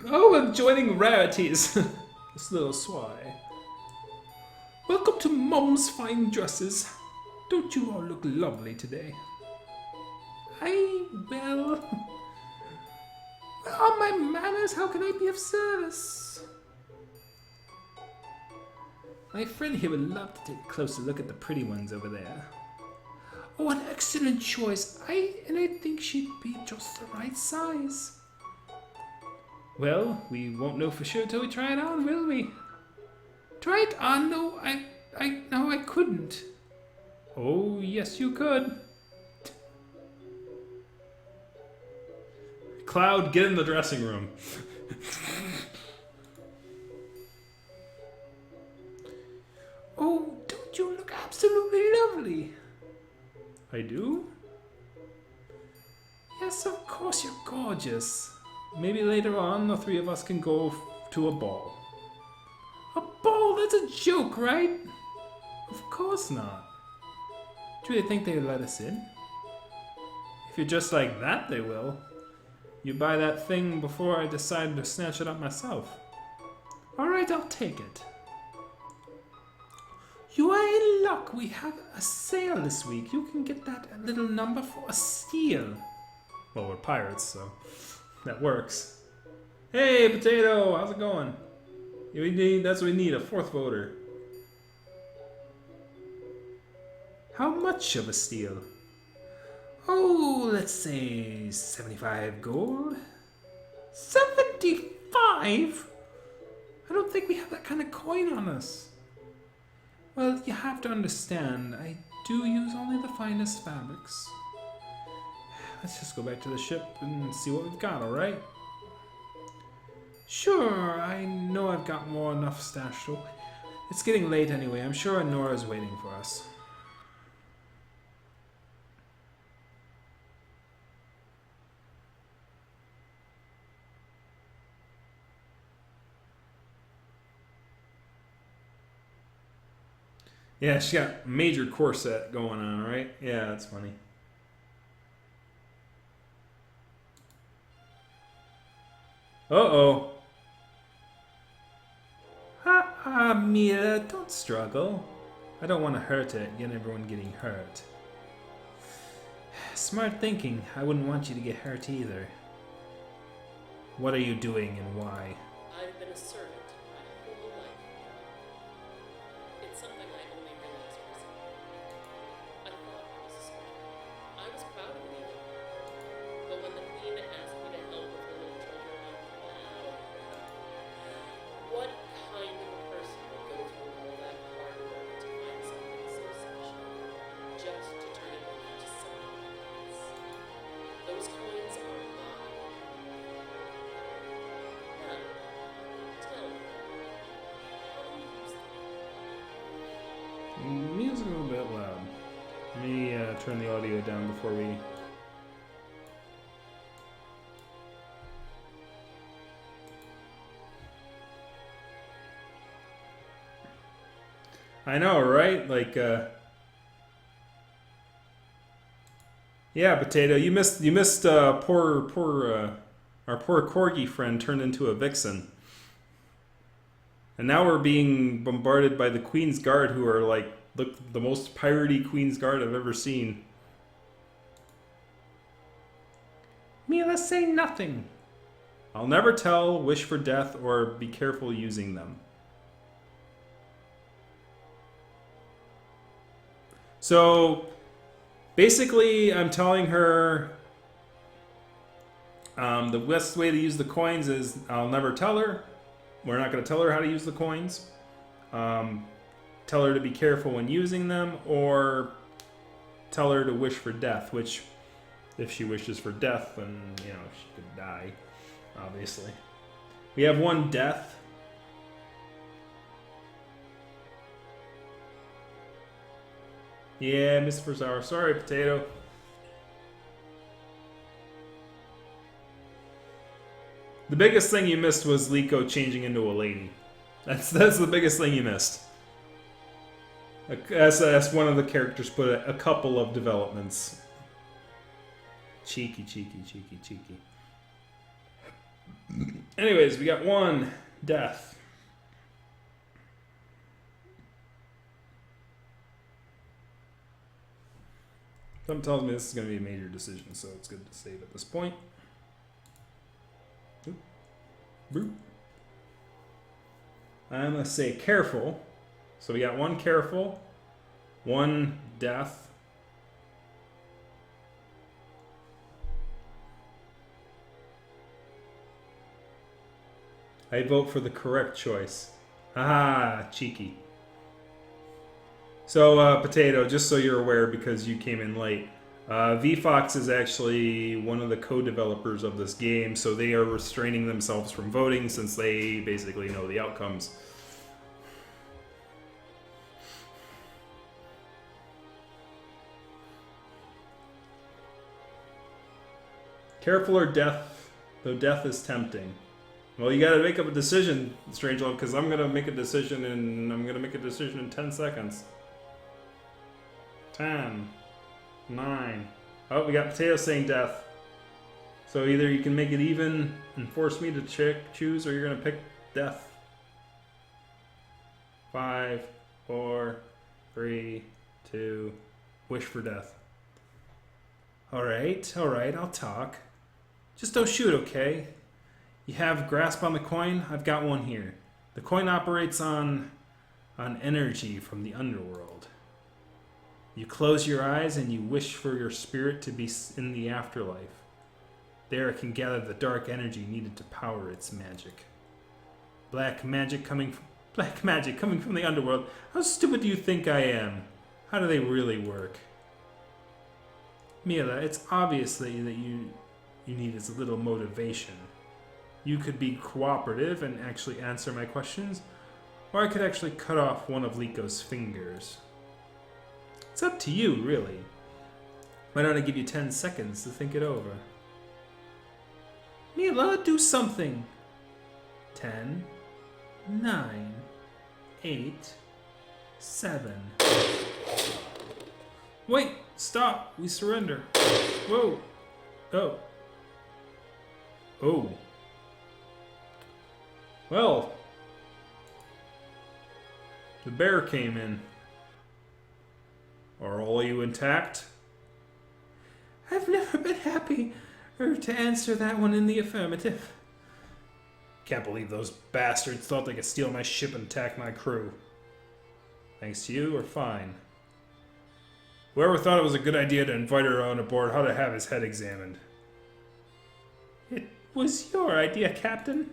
Oh, I'm joining rarities. This little swine. Welcome to Mom's Fine Dresses. Don't you all look lovely today? Well, on my manners, how can I be of service? My friend here would love to take a closer look at the pretty ones over there. Oh, an excellent choice. I think she'd be just the right size. Well, we won't know for sure till we try it on, will we? Try it on? No, I couldn't. Oh, yes, you could. Cloud, get in the dressing room. Oh, don't you look absolutely lovely? I do? Yes, of course you're gorgeous. Maybe later on the three of us can go to a ball. A ball? That's a joke, right? Of course not. Do you think they would let us in? If you're just like that, they will. You buy that thing before I decide to snatch it up myself. Alright, I'll take it. You are in luck. We have a sale this week. You can get that little number for a steal. Well, we're pirates, so that works. Hey, Potato! How's it going? That's what we need, a fourth voter. How much of a steal? Oh, let's say 75 gold. 75? I don't think we have that kind of coin on us. Well, you have to understand, I do use only the finest fabrics. Let's just go back to the ship and see what we've got, alright? Sure, I know I've got more enough stashed. So it's getting late anyway. I'm sure Nora's waiting for us. Yeah, she got major corset going on, right? Yeah, that's funny. Uh-oh. Mia, don't struggle. I don't want to hurt it, get everyone getting hurt. Smart thinking. I wouldn't want you to get hurt either. What are you doing and why? I've been a servant my whole life. It's something I only realized recently. I thought I was a soldier. I was proud of it. But when the queen asked me to help with her little children, I thought, what kind of a person would go through all that hard work to find something so special, just to turn it over to someone else? Those coins are mine. Now, tell me, how do you use them? Music a little bit loud. Let me turn the audio down before we. I know, right? Like, yeah, Potato, you missed our poor corgi friend turned into a vixen. And now we're being bombarded by the Queen's Guard, who are like the most piratey Queen's Guard I've ever seen. Mila, say nothing. I'll never tell, wish for death, or be careful using them. So, basically, I'm telling her the best way to use the coins is I'll never tell her. We're not going to tell her how to use the coins. Tell her to be careful when using them, or tell her to wish for death, which, if she wishes for death, then, you know, she could die, obviously. We have one death. Yeah, Miss Versauer. Sorry, Potato. The biggest thing you missed was Liko changing into a lady. That's the biggest thing you missed. As one of the characters put it, a couple of developments. Cheeky. Anyways, we got one death. Something tells me this is going to be a major decision, so it's good to save at this point. Oop. Boop. I'm going to say careful. So we got one careful, one death. I vote for the correct choice. Ah, cheeky. So, Potato, just so you're aware, because you came in late, VFox is actually one of the co-developers of this game, so they are restraining themselves from voting since they basically know the outcomes. Careful or death, though death is tempting. Well, you gotta make up a decision, Strangelove, because I'm gonna make a decision in 10 seconds. 10, 9. Oh, we got Potato saying death. So either you can make it even and force me to choose, or you're gonna pick death. 5, 4, 3, 2, wish for death. Alright, I'll talk. Just don't shoot, okay? You have grasp on the coin? I've got one here. The coin operates on energy from the underworld. You close your eyes and you wish for your spirit to be in the afterlife. There it can gather the dark energy needed to power its magic. Black magic coming from the underworld. How stupid do you think I am? How do they really work? Mila, it's obviously that you need is a little motivation. You could be cooperative and actually answer my questions, or I could actually cut off one of Liko's fingers. It's up to you, really. Why don't I give you 10 seconds to think it over? Mila, do something. 10, 9, 8, 7. Wait, stop. We surrender. Whoa. Oh. Oh. Well. The bear came in. Are all of you intact? I've never been happy to answer that one in the affirmative. Can't believe those bastards thought they could steal my ship and attack my crew. Thanks to you, we're fine. Whoever thought it was a good idea to invite her on aboard how to have his head examined? It was your idea, Captain.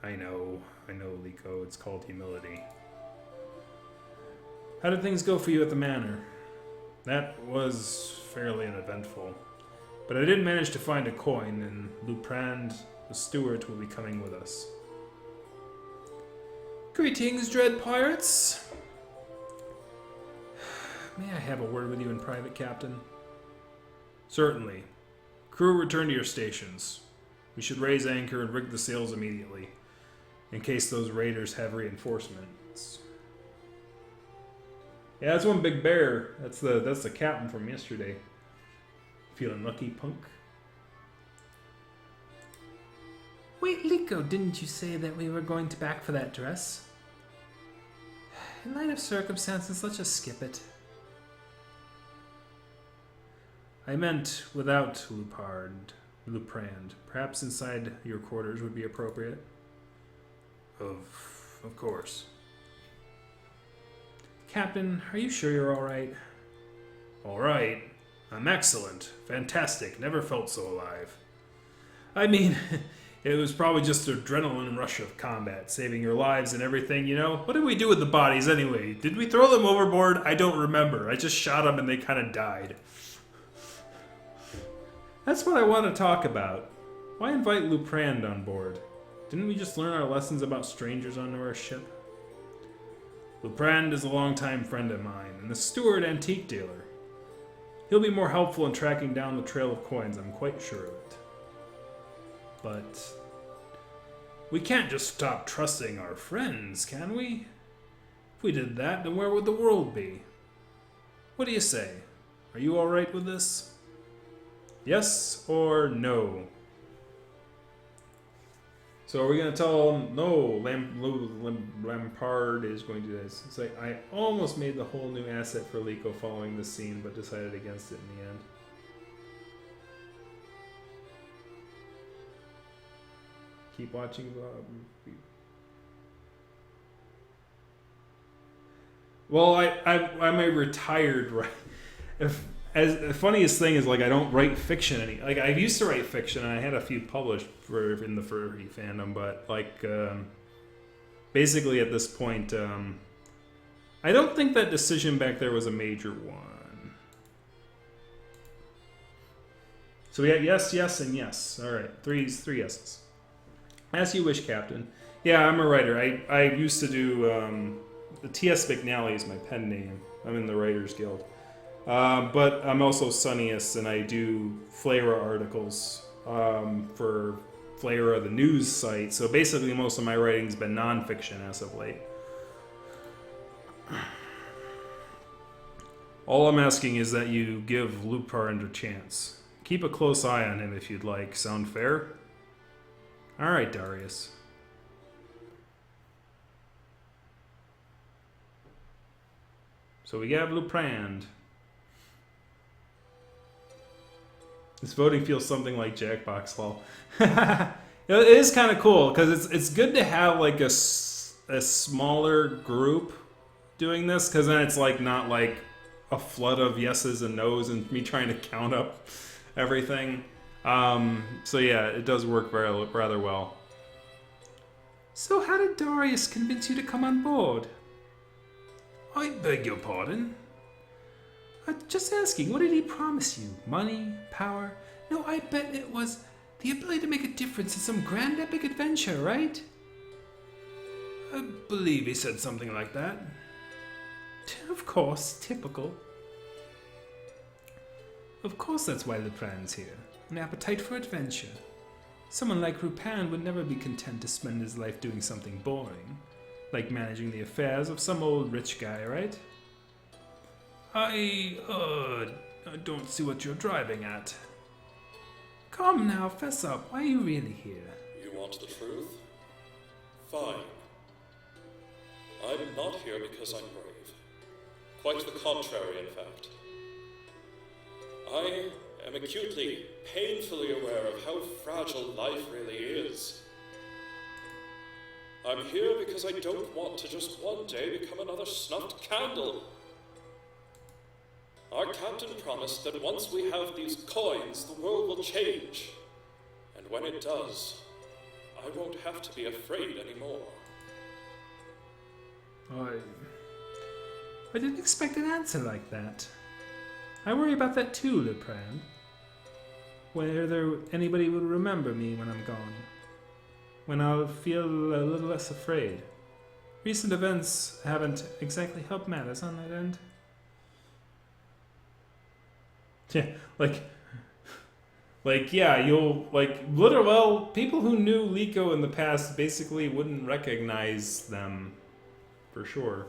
I know, Liko. It's called humility. How did things go for you at the manor? That was fairly uneventful. But I did manage to find a coin, and Luprand, the steward, will be coming with us. Greetings, dread pirates. May I have a word with you in private, Captain? Certainly. Crew, return to your stations. We should raise anchor and rig the sails immediately, in case those raiders have reinforcements. Yeah, that's one big bear. That's the captain from yesterday. Feeling lucky, punk? Wait, Liko, didn't you say that we were going to back for that dress? In light of circumstances, let's just skip it. I meant without Luprand. Perhaps inside your quarters would be appropriate. Of course. Captain, are you sure you're alright? Alright. I'm excellent. Fantastic. Never felt so alive. I mean, it was probably just the adrenaline rush of combat, saving your lives and everything, you know? What did we do with the bodies anyway? Did we throw them overboard? I don't remember. I just shot them and they kind of died. That's what I want to talk about. Why invite Luprand on board? Didn't we just learn our lessons about strangers onto our ship? Luprand is a longtime friend of mine, and the steward antique dealer. He'll be more helpful in tracking down the trail of coins, I'm quite sure of it. But we can't just stop trusting our friends, can we? If we did that, then where would the world be? What do you say? Are you alright with this? Yes or no? So are we going to tell him, no, Lampard is going to do this? It's like, I almost made the whole new asset for Liko following this scene, but decided against it in the end. Keep watching. Well, I'm a retired, right? As the funniest thing is, like, I don't write fiction any. Like, I used to write fiction, and I had a few published in the furry fandom, but like, basically at this point, I don't think that decision back there was a major one. So we got yes, yes, and yes. All right, three yeses. As you wish, Captain. Yeah, I'm a writer. I used to do the T.S. McNally is my pen name. I'm in the Writers Guild. But I'm also Sunniest, and I do Flavor articles for Flavor, the news site. So basically, most of my writing's been nonfiction as of late. All I'm asking is that you give Luprand a chance. Keep a close eye on him if you'd like. Sound fair? All right, Darius. So we have Luprand. This voting feels something like Jackbox Law. It is kind of cool because it's good to have like a smaller group doing this, because then it's like not like a flood of yeses and nos and me trying to count up everything. So yeah, it does work rather well. So how did Darius convince you to come on board? I beg your pardon? Just asking, what did he promise you? Money? Power? No, I bet it was the ability to make a difference in some grand epic adventure, right? I believe he said something like that. Of course, typical. Of course that's why Luprand's here. An appetite for adventure. Someone like Luprand would never be content to spend his life doing something boring, like managing the affairs of some old rich guy, right? I don't see what you're driving at. Come now, fess up. Why are you really here? You want the truth? Fine. I'm am not here because I'm brave. Quite the contrary, in fact. I am acutely, painfully aware of how fragile life really is. I'm here because I don't want to just one day become another snuffed candle. Our captain promised that once we have these coins, the world will change. And when it does, I won't have to be afraid anymore. I didn't expect an answer like that. I worry about that too, Leprand. Whether anybody will remember me when I'm gone. When I'll feel a little less afraid. Recent events haven't exactly helped matters on that end. Yeah, well, people who knew Liko in the past basically wouldn't recognize them, for sure.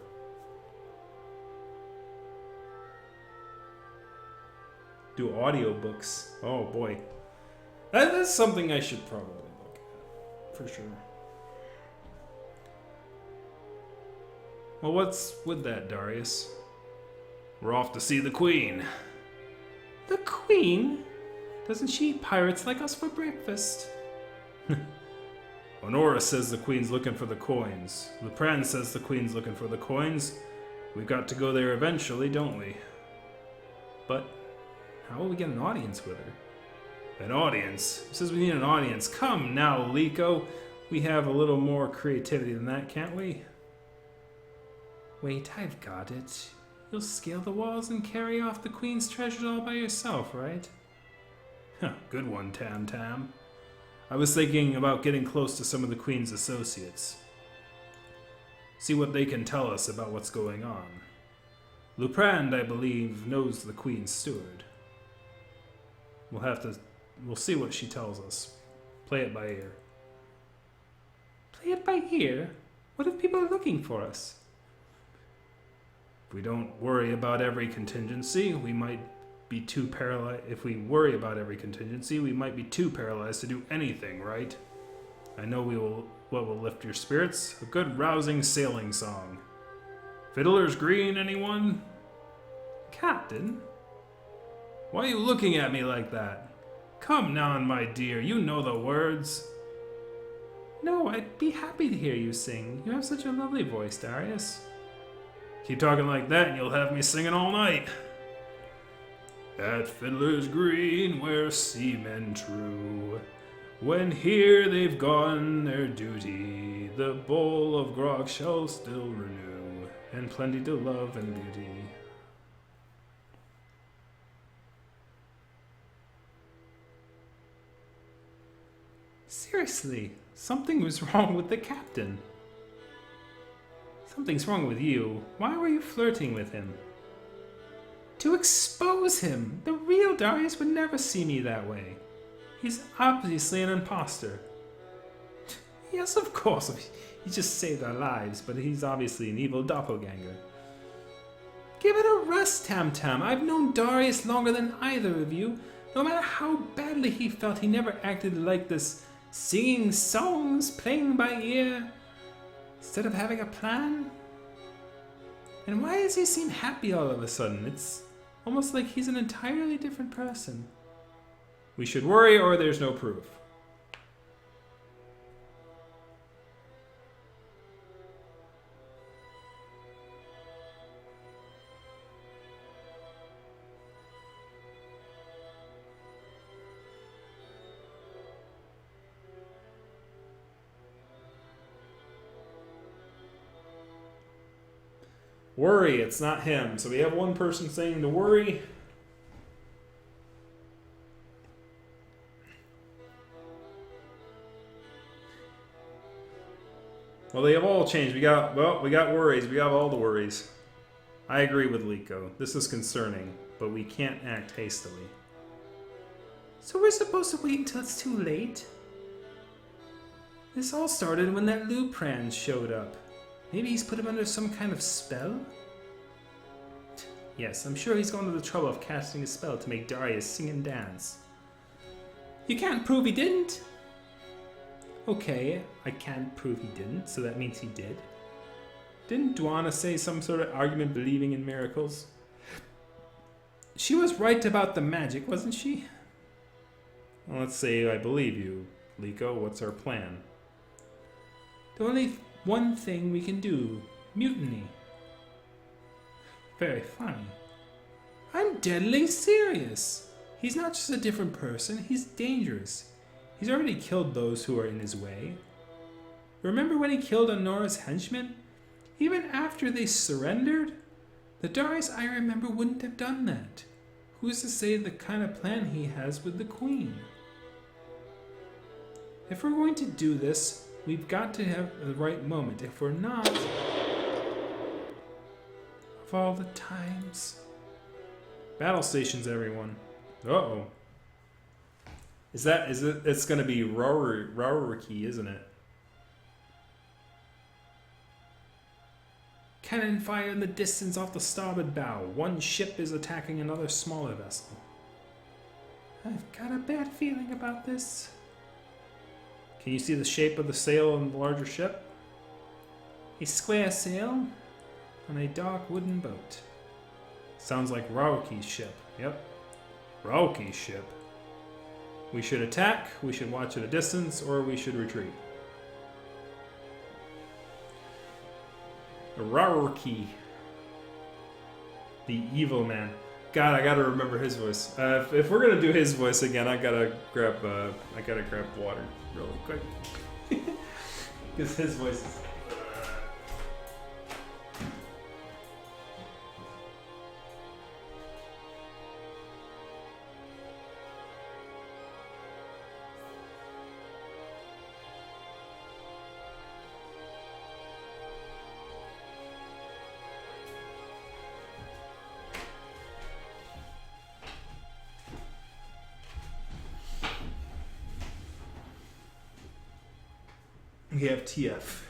Do audiobooks. Oh boy. That's something I should probably look at, for sure. Well, what's with that, Darius? We're off to see the Queen. The Queen? Doesn't she eat pirates like us for breakfast? Honora says the Queen's looking for the coins. Leprand says the Queen's looking for the coins. We've got to go there eventually, don't we? But how will we get an audience with her? An audience? Who says we need an audience? Come now, Liko. We have a little more creativity than that, can't we? Wait, I've got it. You'll scale the walls and carry off the Queen's treasures all by yourself, right? Good one, Tam Tam. I was thinking about getting close to some of the Queen's associates. See what they can tell us about what's going on. Leprand, I believe, knows the Queen's steward. We'll see what she tells us. Play it by ear. Play it by ear? What if people are looking for us? If we don't worry about every contingency, we might be too paralyzed. If we worry about every contingency, we might be too paralyzed to do anything, right? I know what will lift your spirits. A good rousing sailing song. Fiddler's Green, anyone? Captain? Why are you looking at me like that? Come now, my dear, you know the words. No, I'd be happy to hear you sing. You have such a lovely voice, Darius. Keep talking like that and you'll have me singing all night. At Fiddler's Green, where seamen true, when here they've gone their duty, the bowl of grog shall still renew, and plenty to love and beauty. Seriously, something was wrong with the captain. Something's wrong with you. Why were you flirting with him? To expose him! The real Darius would never see me that way. He's obviously an imposter. Yes, of course. He just saved our lives, but he's obviously an evil doppelganger. Give it a rest, Tam Tam. I've known Darius longer than either of you. No matter how badly he felt, he never acted like this, singing songs, playing by ear, instead of having a plan. And why does he seem happy all of a sudden? It's almost like he's an entirely different person. We should worry or there's no proof. Worry, it's not him. So we have one person saying to worry. Well, they have all changed. We got worries. We have all the worries. I agree with Liko. This is concerning, but we can't act hastily. So we're supposed to wait until it's too late? This all started when that Leprand showed up. Maybe he's put him under some kind of spell? Yes, I'm sure he's gone to the trouble of casting a spell to make Darius sing and dance. You can't prove he didn't. Okay, I can't prove he didn't, so that means he did. Didn't Dwana say some sort of argument believing in miracles? She was right about the magic, wasn't she? Well, let's say I believe you, Liko. What's our plan? The only one thing we can do. Mutiny. Very funny. I'm deadly serious. He's not just a different person, he's dangerous. He's already killed those who are in his way. Remember when he killed Honora's henchmen? Even after they surrendered? The Darius I remember wouldn't have done that. Who's to say the kind of plan he has with the Queen? If we're going to do this, we've got to have the right moment. If we're not, of all the times. Battle stations, everyone. Uh-oh. It's gonna be Rauerki, isn't it? Cannon fire in the distance off the starboard bow. One ship is attacking another smaller vessel. I've got a bad feeling about this. Can you see the shape of the sail on the larger ship? A square sail on a dark wooden boat. Sounds like Rauerki's ship. Yep. Rauerki's ship. We should attack, we should watch at a distance, or we should retreat. Rauerki. The evil man. God, I gotta remember his voice. If we're gonna do his voice again, I gotta grab water really quick. Because his voice is... We have TF.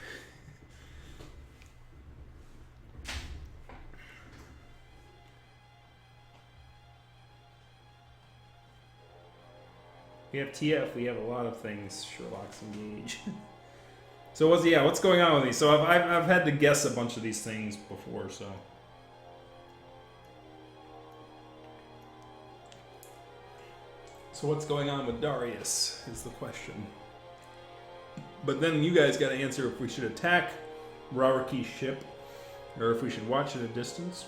We have TF. We have a lot of things. Sherlock's engage. So what's going on with these? So I've had to guess a bunch of these things before. So what's going on with Darius is the question. But then you guys got to answer if we should attack Rauerki's ship or if we should watch at a distance.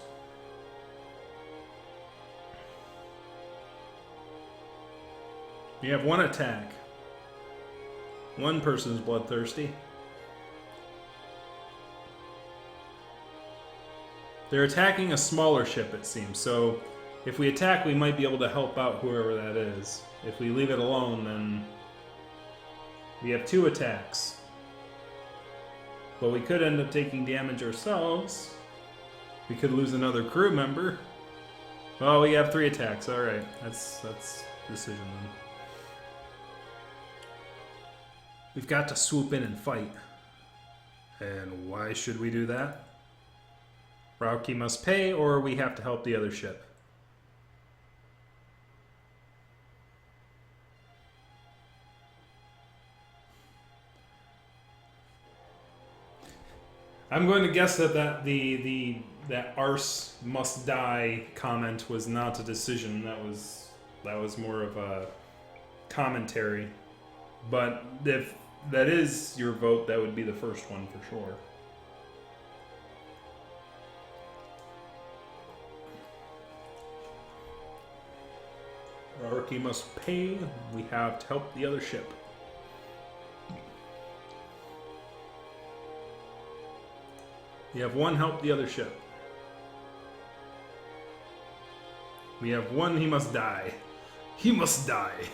We have one attack. One person's bloodthirsty. They're attacking a smaller ship, it seems. So if we attack, we might be able to help out whoever that is. If we leave it alone, then... We have two attacks. But we could end up taking damage ourselves. We could lose another crew member. Well, we have 3 attacks. Alright, that's decision then. We've got to swoop in and fight. And why should we do that? Rauki must pay, or we have to help the other ship. I'm going to guess that that Ars must die comment was not a decision. That was more of a commentary. But if that is your vote, that would be the first one for sure. Rauerki must pay. We have to help the other ship. We have one help the other ship. We have one, he must die. He must die.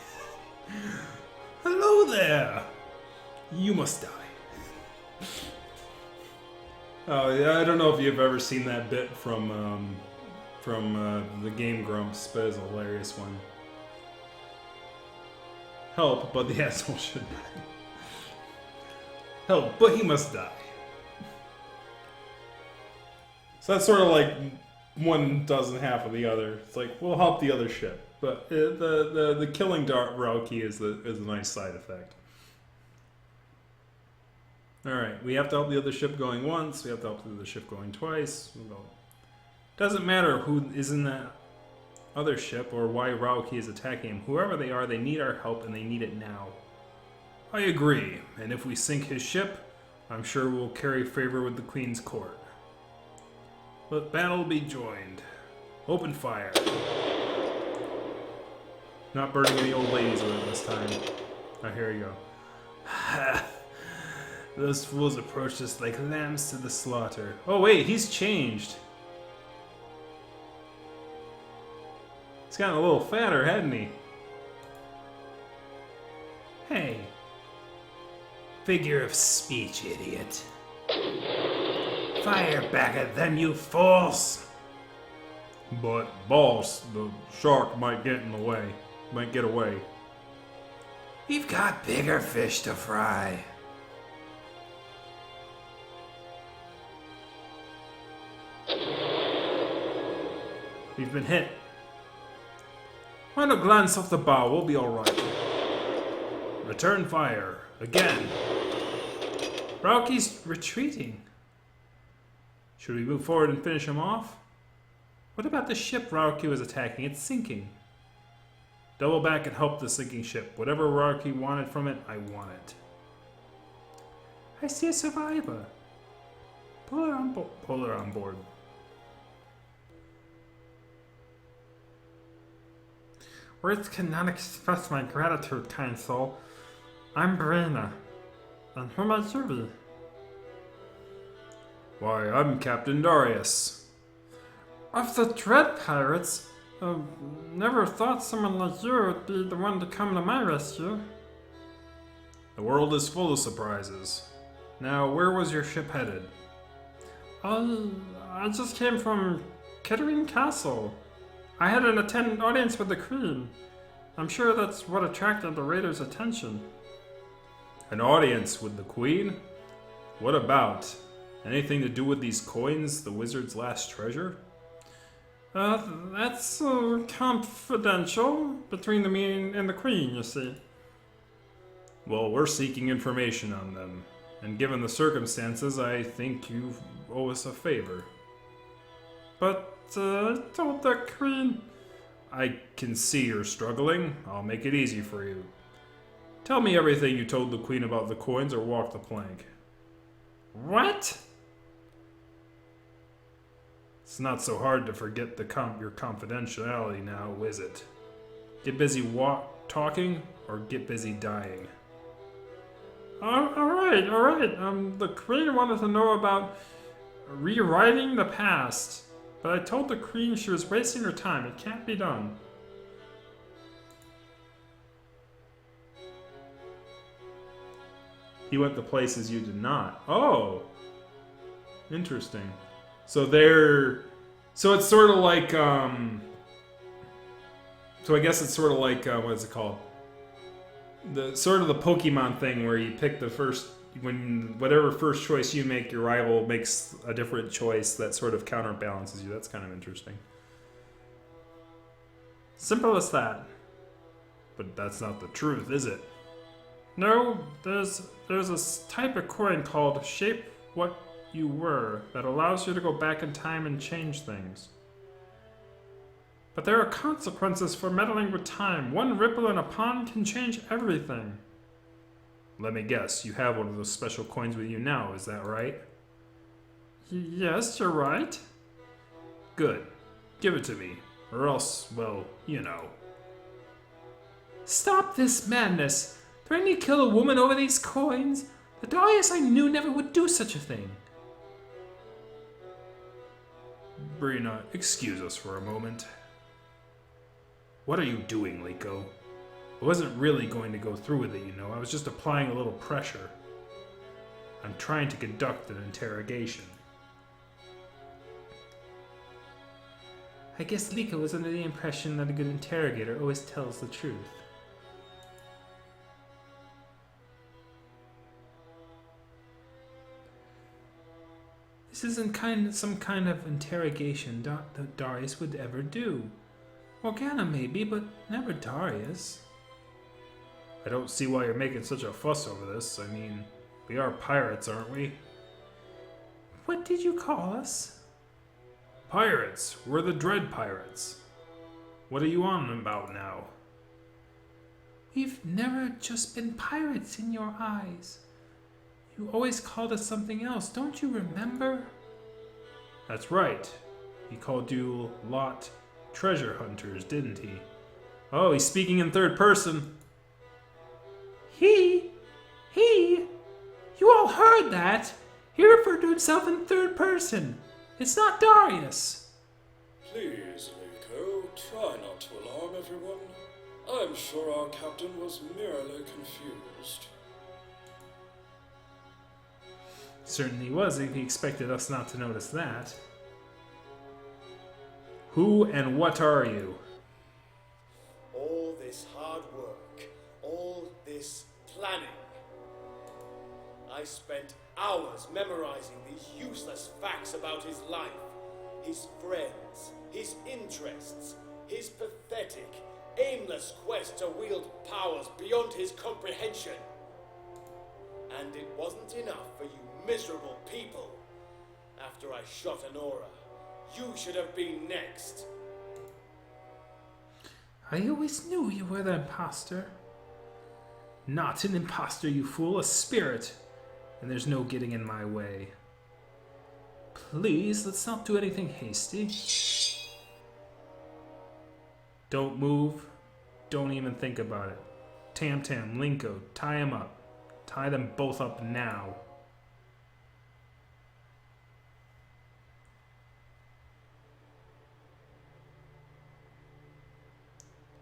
Hello there. You must die. Oh, yeah, I don't know if you've ever seen that bit from the Game Grumps, but it's a hilarious one. Help, but the asshole should die. Help, but he must die. So that's sort of like one doesn't half of the other. It's like, we'll help the other ship. But the killing Rauki is a nice side effect. Alright, we have to help the other ship going once, we have to help the other ship going twice. Doesn't matter who is in that other ship or why Rauki is attacking him. Whoever they are, they need our help and they need it now. I agree, and if we sink his ship, I'm sure we'll carry favor with the Queen's court. Let battle be joined. Open fire. Not burning any old ladies with it this time. Oh, here you go. Those fools approached us like lambs to the slaughter. Oh wait, he's changed. He's gotten a little fatter, hasn't he? Hey. Figure of speech, idiot. Fire back at them, you fools! But, boss, the shark might get in the way. Might get away. We've got bigger fish to fry. We've been hit. Find a glance off the bow, we'll be alright. Return fire. Again. Rauki's retreating. Should we move forward and finish him off? What about the ship Rauki was attacking? It's sinking. Double back and help the sinking ship. Whatever Rauki wanted from it, I want it. I see a survivor. Pull her on board. Words cannot express my gratitude, kind soul. I'm Brina. And who might you be? Why, I'm Captain Darius. Of the Dread Pirates? Never thought someone like you would be the one to come to my rescue. The world is full of surprises. Now, where was your ship headed? I just came from Kettering Castle. I had an audience with the Queen. I'm sure that's what attracted the raiders' attention. An audience with the Queen? What about? Anything to do with these coins, the wizard's last treasure? That's confidential between me and the Queen, you see. Well, we're seeking information on them, and given the circumstances, I think you owe us a favor. But, I told the Queen... I can see you're struggling. I'll make it easy for you. Tell me everything you told the Queen about the coins or walk the plank. What? It's not so hard to forget your confidentiality now, is it? Get busy talking or get busy dying. Alright. The Queen wanted to know about rewriting the past. But I told the Queen she was wasting her time. It can't be done. He went to places you did not. Oh! Interesting. So it's sort of like, so I guess it's sort of like, what is it called? The Pokemon thing where you pick the first, whatever first choice you make, your rival makes a different choice that sort of counterbalances you. That's kind of interesting. Simple as that. But that's not the truth, is it? No, there's a type of coin called Shape What You Were that allows you to go back in time and change things. But there are consequences for meddling with time. One ripple in a pond can change everything. Let me guess, you have one of those special coins with you now, is that right? Yes, you're right. Good. Give it to me. Or else, well, you know. Stop this madness! Threatening to kill a woman over these coins? The Darius I knew never would do such a thing. Brina, excuse us for a moment. What are you doing, Liko? I wasn't really going to go through with it, you know. I was just applying a little pressure. I'm trying to conduct an interrogation. I guess Liko was under the impression that a good interrogator always tells the truth. This isn't some kind of interrogation that Darius would ever do. Morgana maybe, but never Darius. I don't see why you're making such a fuss over this. I mean, We are pirates, aren't we? What did you call us? Pirates. We're the Dread Pirates. What are you on about now? We've never just been pirates in your eyes. You always called us something else, don't you remember? That's right. He called you Lot Treasure Hunters, didn't he? Oh, he's speaking in third person. He? You all heard that? He referred to himself in third person. It's not Darius. Please, Liko, try not to alarm everyone. I'm sure our captain was merely confused. Certainly was if he expected us not to notice that. Who and what are you? All this hard work, all this planning. I spent hours memorizing these useless facts about his life, his friends, his interests, his pathetic, aimless quest to wield powers beyond his comprehension. And it wasn't enough for you miserable people. After I shot Honora, you should have been next. I always knew you were the imposter. Not an imposter, you fool, a spirit. And there's no getting in my way. Please, let's not do anything hasty. Don't move. Don't even think about it. Tam, Linko, tie him up. Tie them both up now.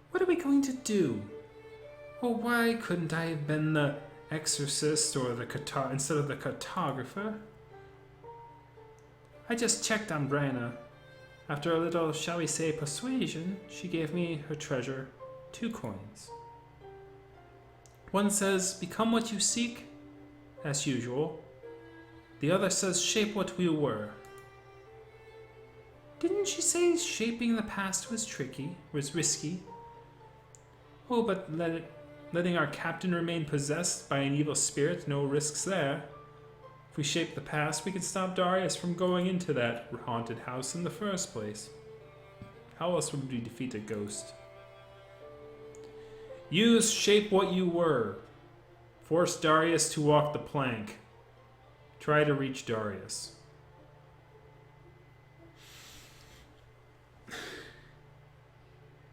What are we going to do? Well, why couldn't I have been the exorcist or the instead of the cartographer? I just checked on Brenna. After a little, shall we say, persuasion, she gave me her treasure, 2 coins. One says, become what you seek, as usual. The other says, shape what we were. Didn't she say shaping the past was risky? Oh, but letting our captain remain possessed by an evil spirit, no risks there. If we shape the past, we can stop Darius from going into that haunted house in the first place. How else would we defeat a ghost? Use shape what you were. Force Darius to walk the plank. Try to reach Darius.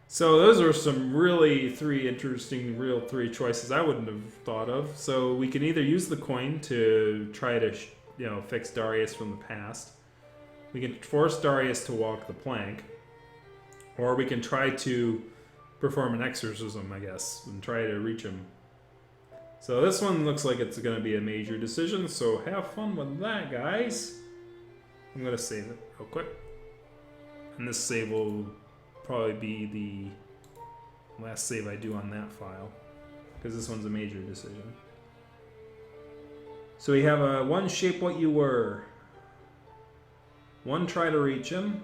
So those are some really 3 interesting, real 3 choices I wouldn't have thought of. So we can either use the coin to try to, fix Darius from the past. We can force Darius to walk the plank, or we can try to perform an exorcism, I guess, and try to reach him. So this one looks like it's going to be a major decision. So have fun with that, guys. I'm going to save it real quick, and this save will probably be the last save I do on that file, because this one's a major decision. So we have a 1 shape what you were, 1 try to reach him.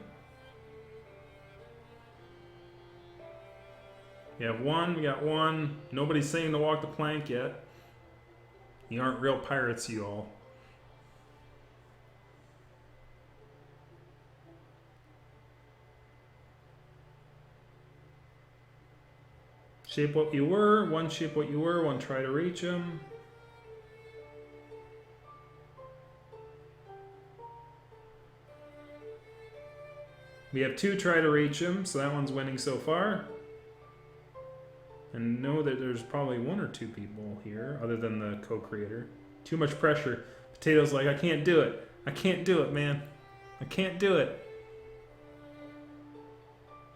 We have 1, we got 1. Nobody's saying to walk the plank yet. You aren't real pirates, you all. Shape what you were, 1 shape what you were, 1 try to reach him. We have 2 try to reach him, so that one's winning so far. And know that there's probably 1 or 2 people here, other than the co-creator. Too much pressure. Potato's like, I can't do it. I can't do it, man. I can't do it.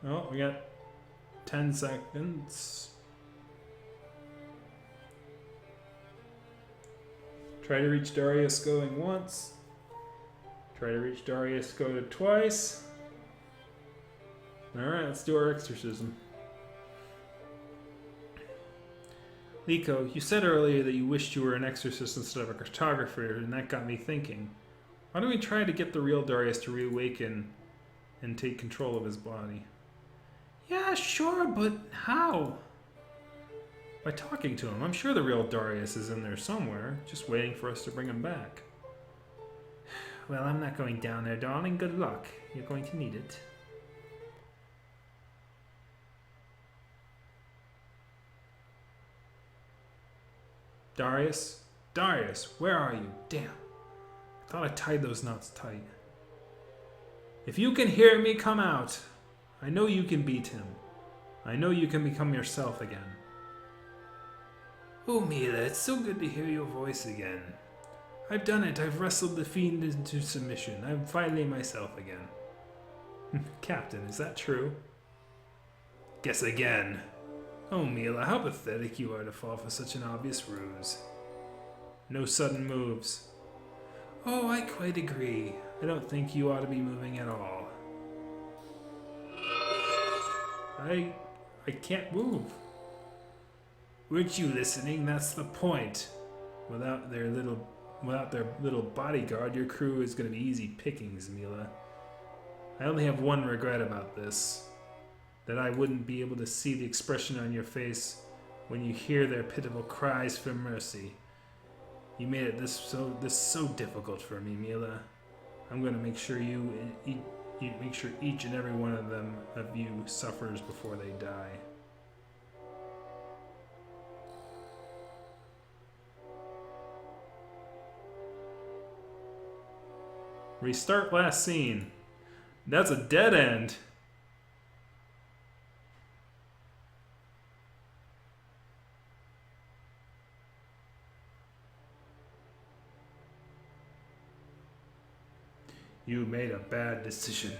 Oh, we got 10 seconds. Try to reach Darius going once. Try to reach Darius go to twice. Alright, let's do our exorcism. Liko, you said earlier that you wished you were an exorcist instead of a cartographer, and that got me thinking. Why don't we try to get the real Darius to reawaken and take control of his body? Yeah, sure, but how? By talking to him. I'm sure the real Darius is in there somewhere, just waiting for us to bring him back. Well, I'm not going down there, darling. Good luck. You're going to need it. Darius? Darius, where are you? Damn. I thought I tied those knots tight. If you can hear me, come out. I know you can beat him. I know you can become yourself again. Oh, Mila, it's so good to hear your voice again. I've done it. I've wrestled the fiend into submission. I'm finally myself again. Captain, is that true? Guess again. Oh, Mila, how pathetic you are to fall for such an obvious ruse. No sudden moves. Oh, I quite agree. I don't think you ought to be moving at all. I can't move. Weren't you listening? That's the point. Without their little bodyguard, your crew is going to be easy pickings, Mila. I only have one regret about this. That I wouldn't be able to see the expression on your face when you hear their pitiful cries for mercy. You made it this so difficult for me, Mila. I'm going to make sure make sure each and every one of you suffers before they die. Restart last scene. That's a dead end. You made a bad decision.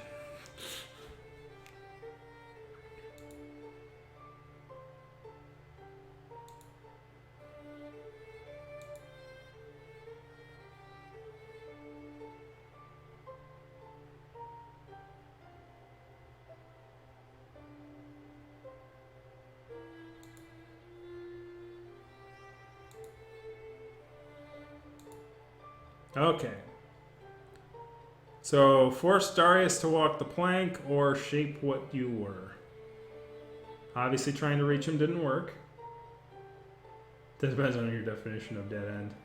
Okay. So, force Darius to walk the plank or shape what you were. Obviously, trying to reach him didn't work. That depends on your definition of dead end.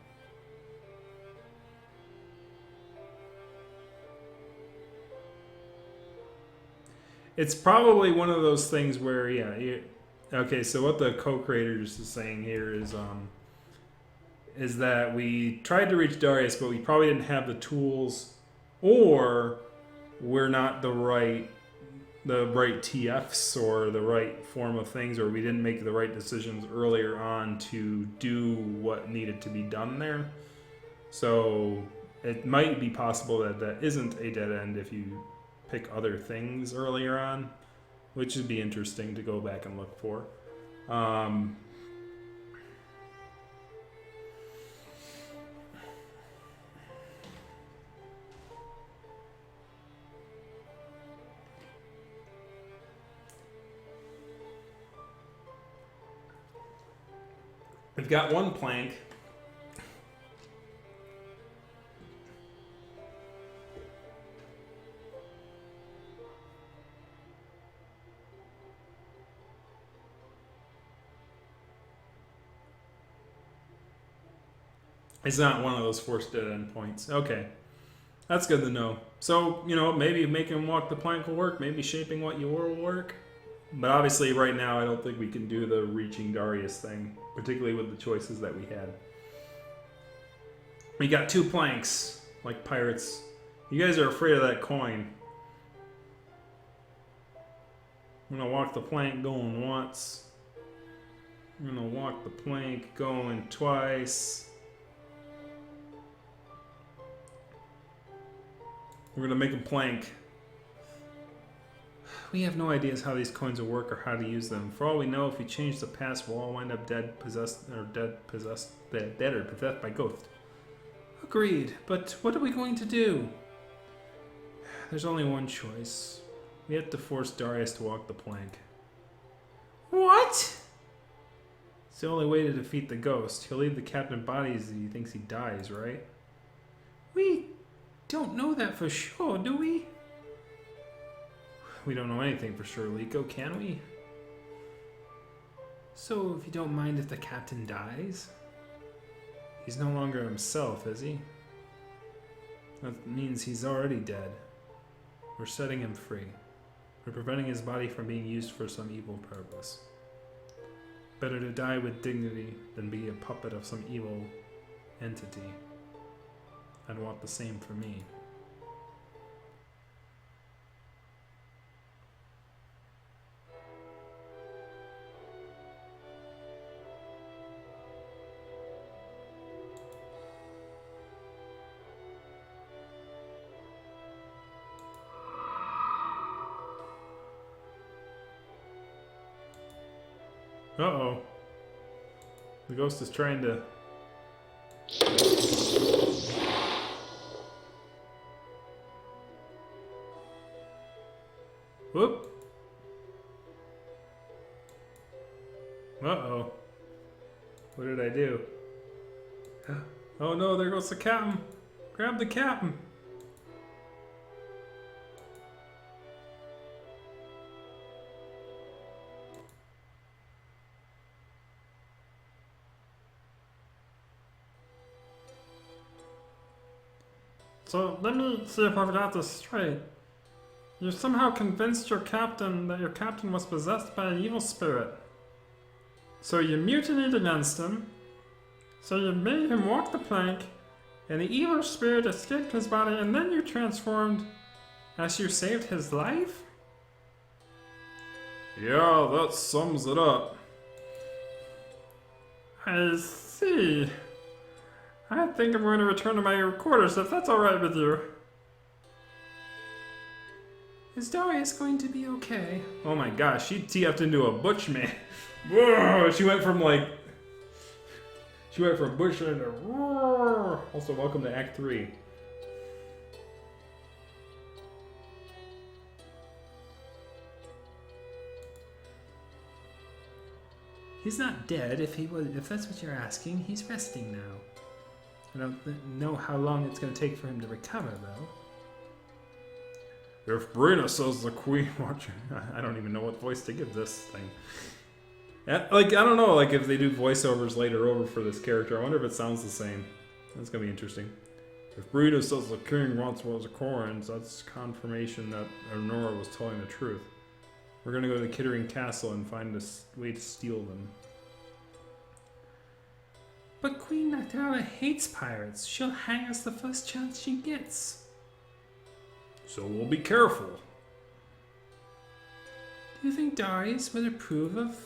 It's probably one of those things where, okay, so what the co-creators is saying here is that we tried to reach Darius, but we probably didn't have the tools, or we're not the right TFs or the right form of things, or we didn't make the right decisions earlier on to do what needed to be done there. So it might be possible that isn't a dead end if you pick other things earlier on, which would be interesting to go back and look for. We've got one plank. It's not one of those forced dead end points. Okay. That's good to know. So, maybe making him walk the plank will work. Maybe shaping what you were will work. But obviously, right now, I don't think we can do the reaching Darius thing, particularly with the choices that we had. We got 2 planks, like pirates. You guys are afraid of that coin. I'm going to walk the plank going once. I'm going to walk the plank going twice. We're going to make a plank. We have no ideas how these coins will work or how to use them. For all we know, if we change the past, we'll all wind up dead or possessed by ghosts. Agreed, but what are we going to do? There's only one choice. We have to force Darius to walk the plank. What? It's the only way to defeat the ghost. He'll leave the captain bodies as he thinks he dies, right? We don't know that for sure, do we? We don't know anything for sure, Liko, can we? So, if you don't mind if the captain dies? He's no longer himself, is he? That means he's already dead. We're setting him free. We're preventing his body from being used for some evil purpose. Better to die with dignity than be a puppet of some evil entity. I'd want the same for me. Uh-oh. The ghost is trying to... Whoop. Uh-oh. What did I do? Oh no, there goes the captain. Grab the captain. So let me see if I've got this straight. You somehow convinced your captain that your captain was possessed by an evil spirit. So you mutinied against him. So you made him walk the plank, and the evil spirit escaped his body, and then you transformed as you saved his life? Yeah, that sums it up. I see. I think I'm going to return to my quarters if that's alright with you. Is Darius going to be okay? Oh my gosh, she TF'd into a butch man. Whoa, she went from butch into roar. Also, welcome to Act 3. He's not dead, if that's what you're asking. He's resting now. I don't know how long it's going to take for him to recover, though. If Brina says the queen watching, I don't even know what voice to give this thing. I don't know, if they do voiceovers later over for this character, I wonder if it sounds the same. That's gonna be interesting. If Brina says the king wants one of the coins, that's confirmation that Aurora was telling the truth. We're gonna go to the Kittering Castle and find a way to steal them. But Queen Noctala hates pirates. She'll hang us the first chance she gets. So we'll be careful. Do you think Darius would approve of...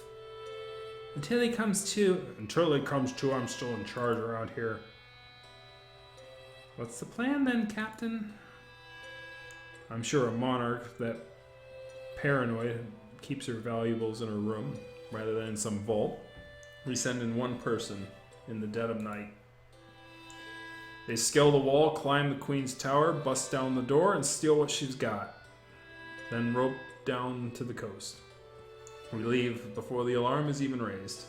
Until he comes to, I'm still in charge around here. what's the plan then, Captain? I'm sure a monarch that paranoid keeps her valuables in her room rather than in some vault. We send in one person in the dead of night. They scale the wall, climb the queen's tower, bust down the door, and steal what she's got. Then rope down to the coast. We leave before the alarm is even raised.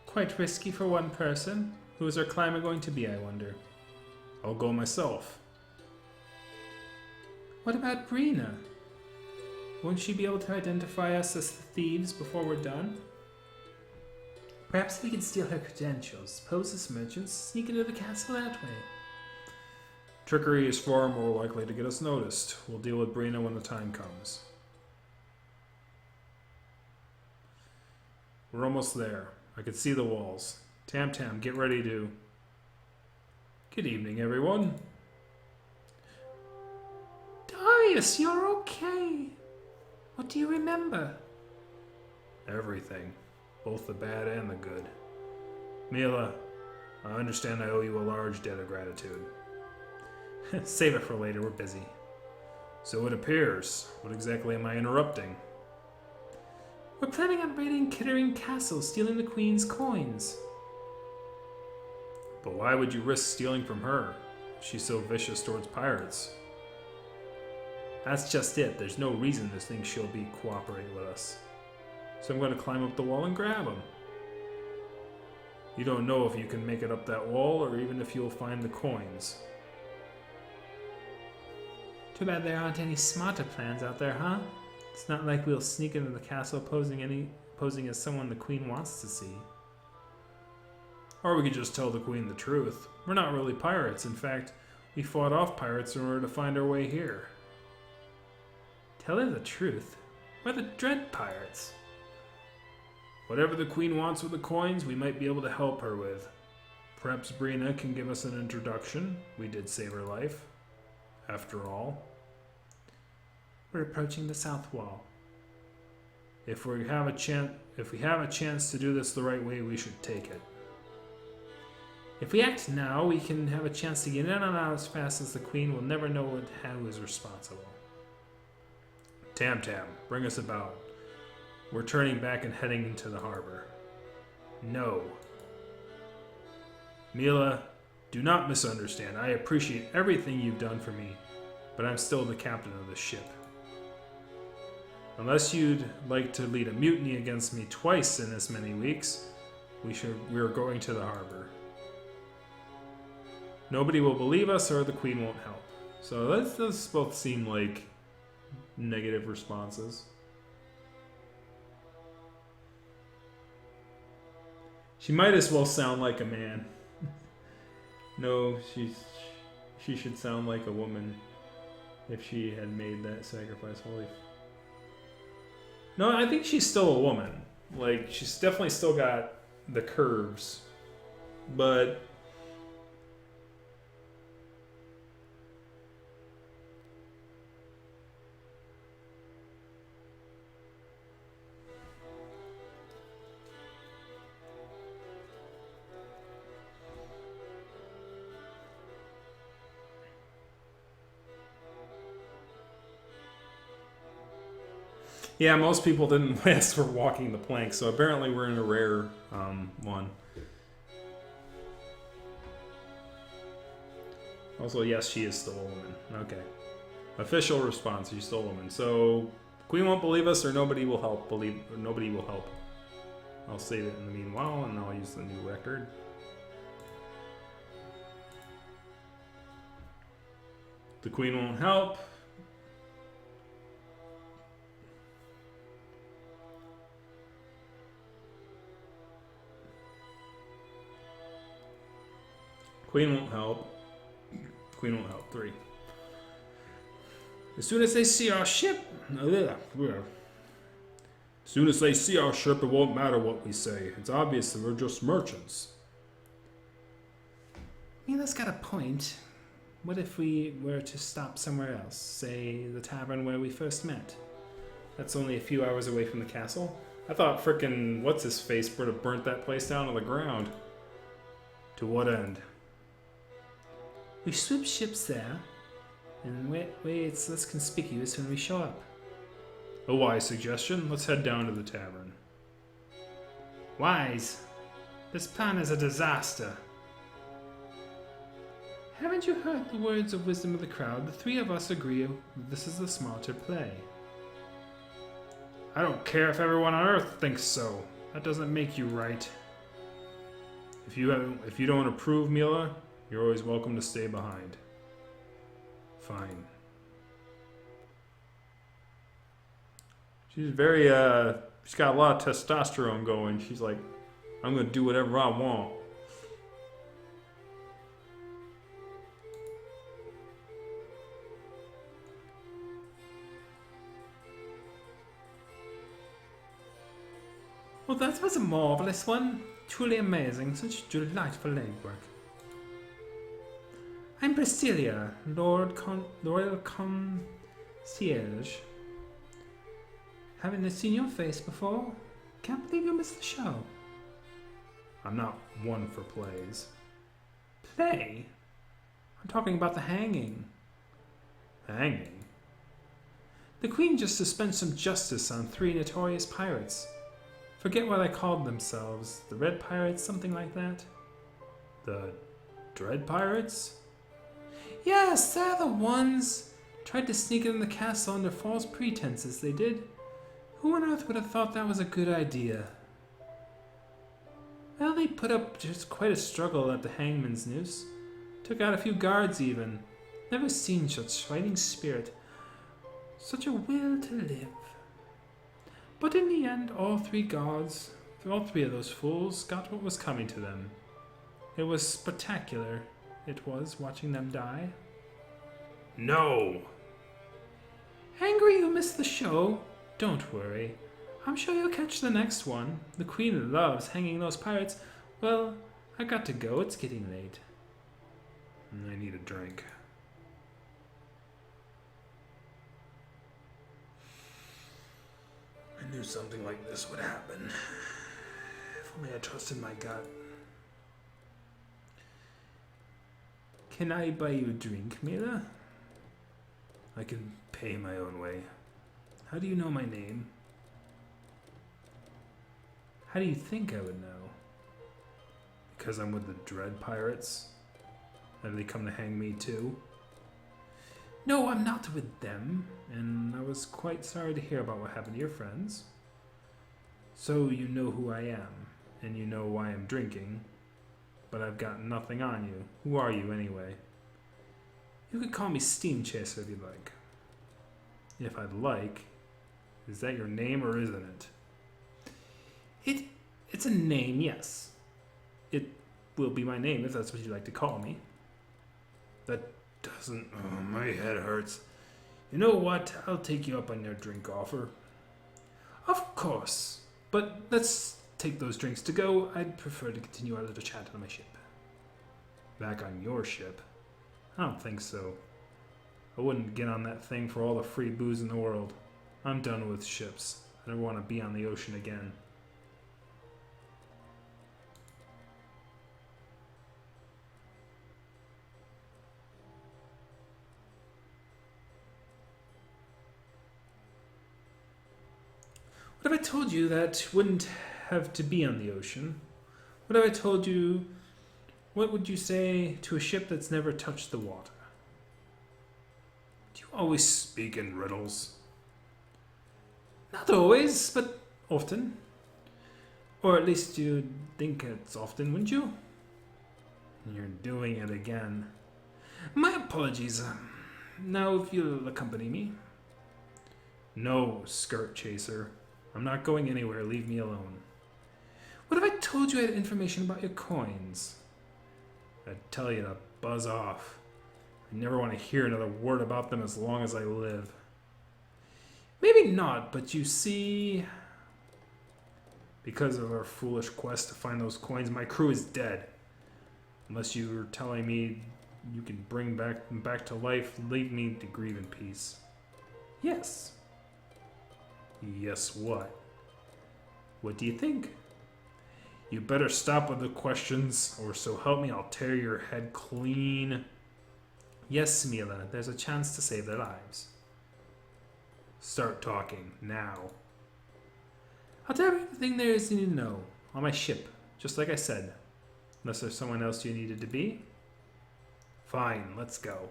Quite risky for one person. Who is our climber going to be, I wonder? I'll go myself. What about Brina? Won't she be able to identify us as the thieves before we're done? Perhaps we can steal her credentials, pose as merchants, sneak into the castle that way. Trickery is far more likely to get us noticed. We'll deal with Brina when the time comes. We're almost there. I can see the walls. Tam Tam, get ready to... Good evening, everyone. Darius, you're okay. What do you remember? Everything. Both the bad and the good. Mila, I understand I owe you a large debt of gratitude. Save it for later, we're busy. So it appears. What exactly am I interrupting? We're planning on raiding Kittering Castle, stealing the Queen's coins. But why would you risk stealing from her? She's so vicious towards pirates. That's just it. There's no reason this thing she'll be cooperating with us. So I'm going to climb up the wall and grab him. You don't know if you can make it up that wall or even if you'll find the coins. Too bad there aren't any smarter plans out there, huh? It's not like we'll sneak into the castle posing as someone the Queen wants to see. Or we could just tell the Queen the truth. We're not really pirates. In fact, we fought off pirates in order to find our way here. Tell her the truth. We're the Dread Pirates. Whatever the Queen wants with the coins, we might be able to help her with. Perhaps Brina can give us an introduction. We did save her life, after all. We're approaching the south wall. If we have a chance to do this the right way, we should take it. If we act now, we can have a chance to get in and out as fast as the Queen will never know who is responsible. Tam Tam, bring us about. We're turning back and heading into the harbor. No. Mila, do not misunderstand. I appreciate everything you've done for me, but I'm still the captain of the ship. Unless you'd like to lead a mutiny against me twice in as many weeks, we are going to the harbor. Nobody will believe us or the Queen won't help. So those both seem like negative responses. She might as well sound like a man. No, she should sound like a woman if she had made that sacrifice. Holy. No, I think she's still a woman. Like, she's definitely still got the curves. But yeah, most people didn't last for walking the plank, so apparently we're in a rare one. Also, yes, she is still a woman. Okay. Official response, she's still a woman. So, Queen won't believe us, or nobody will help. Nobody will help. I'll save it in the meanwhile, and I'll use the new record. The Queen won't help. Queen won't help. Queen won't help. 3. As soon as they see our ship, it won't matter what we say. It's obvious that we're just merchants. Mila's got a point. What if we were to stop somewhere else? Say the tavern where we first met. That's only a few hours away from the castle. I thought frickin' what's-his-face would have burnt that place down to the ground. To what end? We swim ships there, and way it's less conspicuous when we show up. A wise suggestion. Let's head down to the tavern. Wise? This plan is a disaster. Haven't you heard the words of wisdom of the crowd? The 3 of us agree that this is the smarter play. I don't care if everyone on Earth thinks so. That doesn't make you right. If you don't approve, Mila, you're always welcome to stay behind. Fine. She's very, she's got a lot of testosterone going. She's like, I'm gonna do whatever I want. Well, that was a marvelous one. Truly amazing. Such delightful legwork. I'm Priscilla, Royal Concierge. Haven't seen your face before. Can't believe you missed the show. I'm not one for plays. Play? I'm talking about the hanging. Hanging? The Queen just suspended some justice on 3 notorious pirates. Forget what I called themselves. The Red Pirates, something like that? The Dread Pirates? Yes, they're the ones. Tried to sneak in the castle under false pretenses, they did. Who on earth would have thought that was a good idea? Well, they put up just quite a struggle at the hangman's noose. Took out a few guards even. Never seen such fighting spirit. Such a will to live. But in the end, all three of those fools got what was coming to them. It was spectacular, it was, watching them die. No! Angry you missed the show? Don't worry. I'm sure you'll catch the next one. The Queen loves hanging those pirates. Well, I got to go. It's getting late. I need a drink. I knew something like this would happen. If only I trusted my gut. Can I buy you a drink, Mila? I can pay my own way. How do you know my name? How do you think I would know? Because I'm with the Dread Pirates? And they come to hang me too? No, I'm not with them, and I was quite sorry to hear about what happened to your friends. So you know who I am, and you know why I'm drinking, but I've got nothing on you. Who are you anyway? You could call me Steam Chaser if you'd like. If I'd like. Is that your name or isn't it? It's a name, yes. It will be my name if that's what you'd like to call me. That doesn't... Oh, my head hurts. You know what? I'll take you up on your drink offer. Of course. But let's take those drinks to go. I'd prefer to continue our little chat on my ship. Back on your ship? I don't think so. I wouldn't get on that thing for all the free booze in the world. I'm done with ships. I never want to be on the ocean again. What if I told you that wouldn't have to be on the ocean? What if I told you... What would you say to a ship that's never touched the water? Do you always speak in riddles? Not always, but often. Or at least you'd think it's often, wouldn't you? You're doing it again. My apologies. Now if you'll accompany me. No, Skirt Chaser. I'm not going anywhere. Leave me alone. What if I told you I had information about your coins? I'd tell you to buzz off. I never want to hear another word about them as long as I live. Maybe not, but you see... Because of our foolish quest to find those coins, my crew is dead. Unless you were telling me you can bring back to life, leave me to grieve in peace. Yes. Yes, what? What do you think? You better stop with the questions, or so help me, I'll tear your head clean. Yes, Mila, there's a chance to save their lives. Start talking, now. I'll tell you everything there is you need to know. On my ship, just like I said. Unless there's someone else you needed to be. Fine, let's go.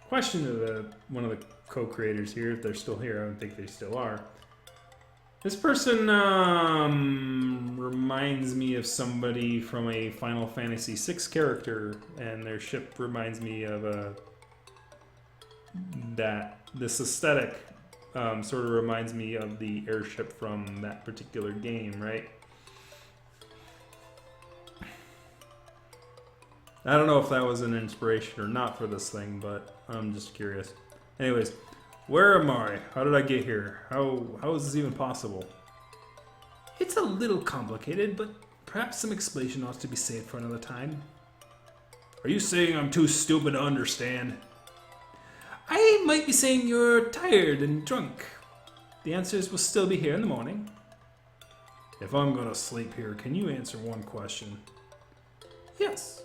Question to one of the co-creators here, if they're still here. I don't think they still are. This person reminds me of somebody from a Final Fantasy VI character, and their ship reminds me of this aesthetic sort of reminds me of the airship from that particular game, right? I don't know if that was an inspiration or not for this thing, but I'm just curious. Anyways, where am I? How did I get here? How is this even possible? It's a little complicated, but perhaps some explanation ought to be saved for another time. Are you saying I'm too stupid to understand? I might be saying you're tired and drunk. The answers will still be here in the morning. If I'm gonna sleep here, can you answer one question? Yes.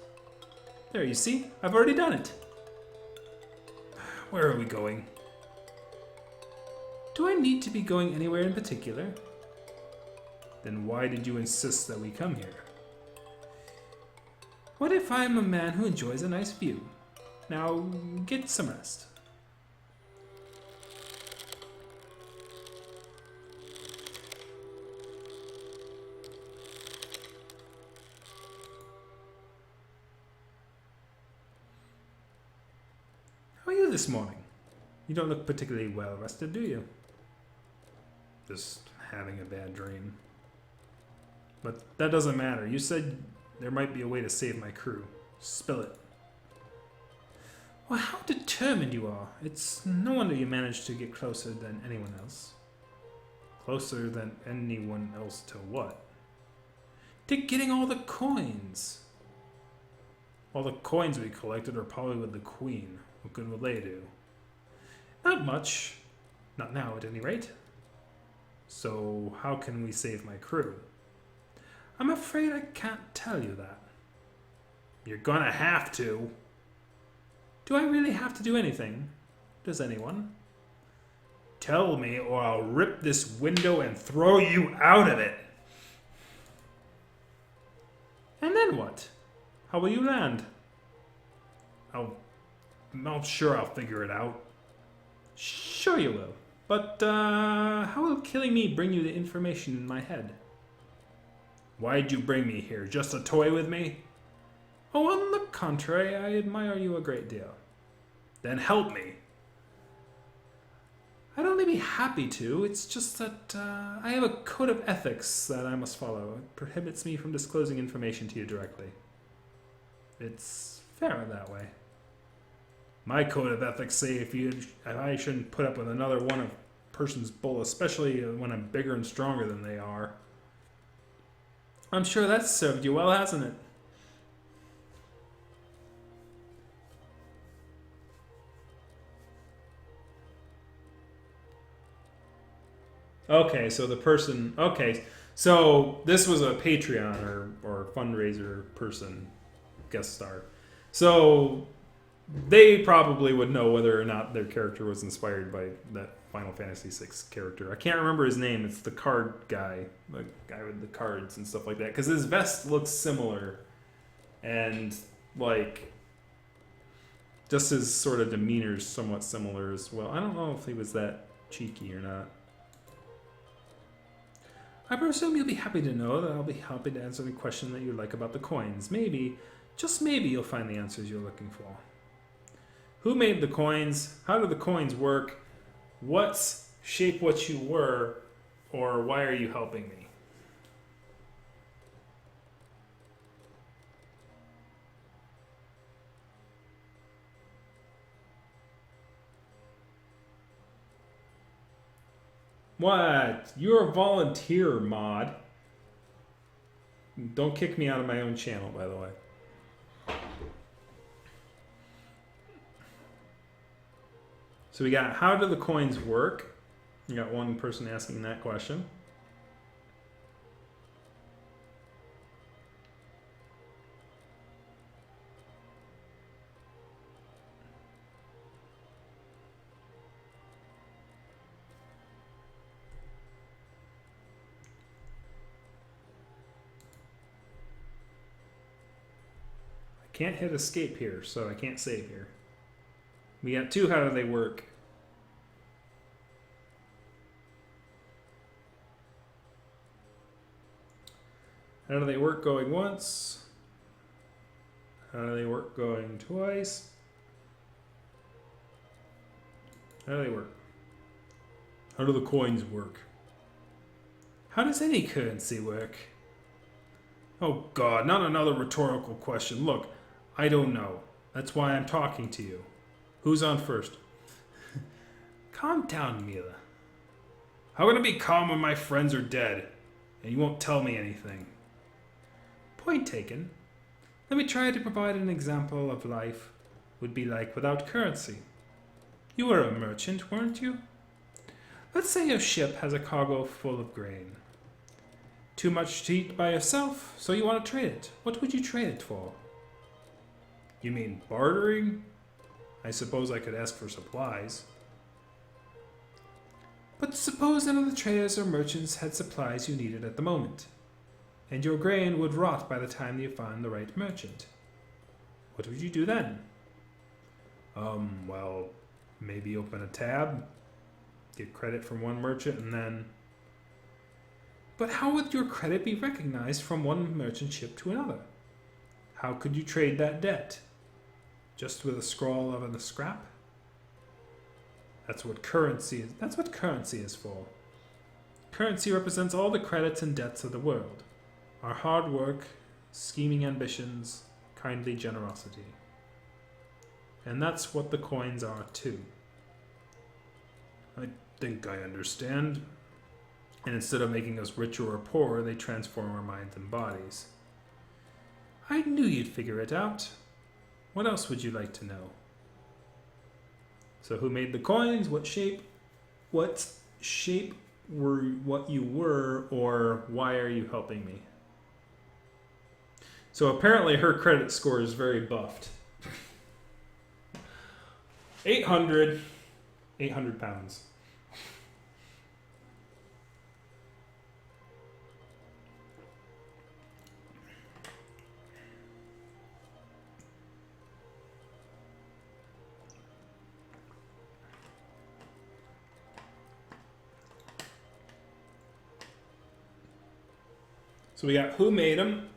There, you see? I've already done it. Where are we going? Do I need to be going anywhere in particular? Then why did you insist that we come here? What if I'm a man who enjoys a nice view? Now, get some rest. How are you this morning? You don't look particularly well rested, do you? Just having a bad dream. But that doesn't matter. You said there might be a way to save my crew. Spill it. Well, how determined you are. It's no wonder you managed to get closer than anyone else. Closer than anyone else to what? To getting all the coins. All the coins we collected are probably with the Queen. What good will they do? Not much. Not now, at any rate. So, how can we save my crew? I'm afraid I can't tell you that. You're gonna have to. Do I really have to do anything? Does anyone? Tell me, or I'll rip this window and throw you out of it. And then what? How will you land? I'm sure I'll figure it out. Sure you will. But, how will killing me bring you the information in my head? Why'd you bring me here? Just to toy with me? Oh, on the contrary, I admire you a great deal. Then help me. I'd only be happy to. It's just that I have a code of ethics that I must follow. It prohibits me from disclosing information to you directly. It's fairer that way. My code of ethics say if I shouldn't put up with another one of person's bull, especially when I'm bigger and stronger than they are. I'm sure that's served you well, hasn't it? Okay, so the person... Okay, so this was a Patreon or fundraiser person guest star. So they probably would know whether or not their character was inspired by that Final Fantasy VI character. I can't remember his name. It's the card guy. The guy with the cards and stuff like that. Because his vest looks similar. And, like... just his sort of demeanor is somewhat similar as well. I don't know if he was that cheeky or not. I presume you'll be happy to know that I'll be happy to answer any question that you'd like about the coins. Maybe, just maybe, you'll find the answers you're looking for. Who made the coins? How do the coins work? What's shape what you were? Or why are you helping me? What? You're a volunteer, mod. Don't kick me out of my own channel, by the way. So we got, how do the coins work? You got one person asking that question. Can't hit escape here, so I can't save here. We got two, how do they work? How do they work going once? How do they work going twice? How do they work? How do the coins work? How does any currency work? Oh God, not another rhetorical question. Look, I don't know. That's why I'm talking to you. Who's on first? Calm down, Mila. How can I be calm when my friends are dead and you won't tell me anything? Point taken. Let me try to provide an example of life would be like without currency. You were a merchant, weren't you? Let's say your ship has a cargo full of grain. Too much to eat by yourself, so you want to trade it. What would you trade it for? You mean bartering? I suppose I could ask for supplies. But But suppose none of the traders or merchants had supplies you needed at the moment, and your grain would rot by the time you found the right merchant. What would you do then? Well, maybe open a tab, get credit from one merchant, and then... But how would your credit be recognized from one merchant ship to another? How could you trade that debt? Just with a scrawl of a scrap? That's what currency is. That's what currency is for. Currency represents all the credits and debts of the world. Our hard work, scheming ambitions, kindly generosity. And that's what the coins are too. I think I understand. And instead of making us richer or poorer, they transform our minds and bodies. I knew you'd figure it out. What else would you like to know? So who made the coins? What shape were what you were, or why are you helping me? So apparently her credit score is very buffed. 800 pounds. So we got who made them,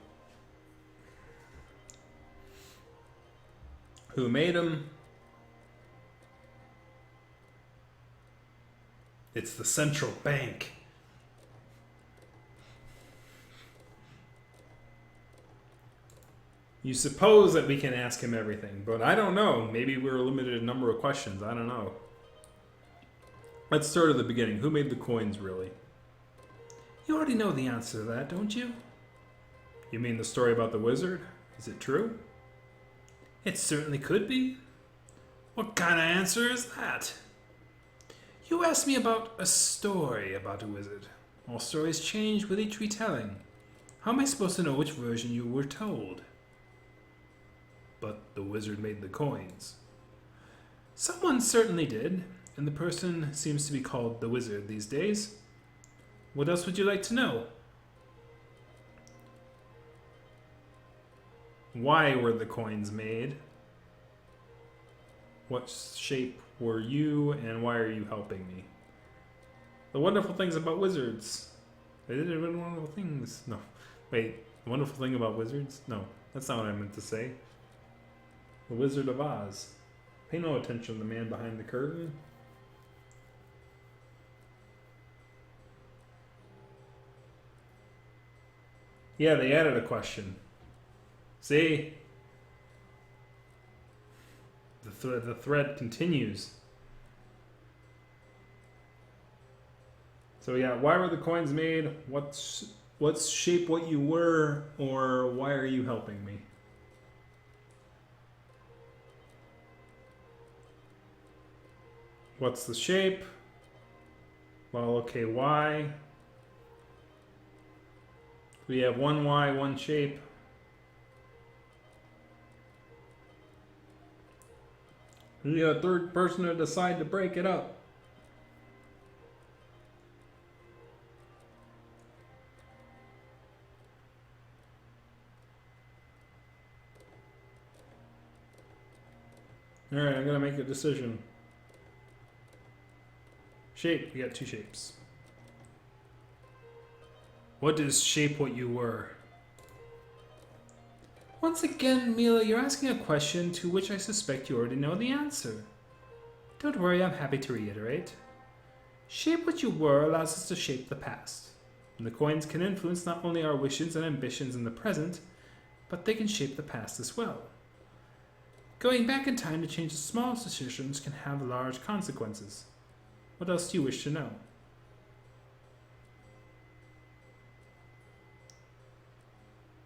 it's the central bank. You suppose that we can ask him everything, but I don't know. Maybe we're limited in number of questions. I don't know. Let's start at the beginning. Who made the coins, really? You already know the answer to that, don't you? You mean the story about the wizard? Is it true? It certainly could be. What kind of answer is that? You asked me about a story about a wizard. All stories change with each retelling. How am I supposed to know which version you were told? But the wizard made the coins. Someone certainly did, and the person seems to be called the wizard these days. What else would you like to know? Why were the coins made? What shape were you, and why are you helping me? The wonderful things about wizards. They did wonderful things. No, wait. The wonderful thing about wizards? No, that's not what I meant to say. The Wizard of Oz. Pay no attention to the man behind the curtain. Yeah, they added a question. See? The thread continues. So yeah, why were the coins made? What's shape what you were, or why are you helping me? What's the shape? Well, okay, why? We have one Y, one shape. We need a third person to decide to break it up. Alright, I'm gonna make a decision. Shape, we got two shapes. What does shape what you were? Once again, Mila, you're asking a question to which I suspect you already know the answer. Don't worry, I'm happy to reiterate. Shape what you were allows us to shape the past. And the coins can influence not only our wishes and ambitions in the present, but they can shape the past as well. Going back in time to change the smallest decisions can have large consequences. What else do you wish to know?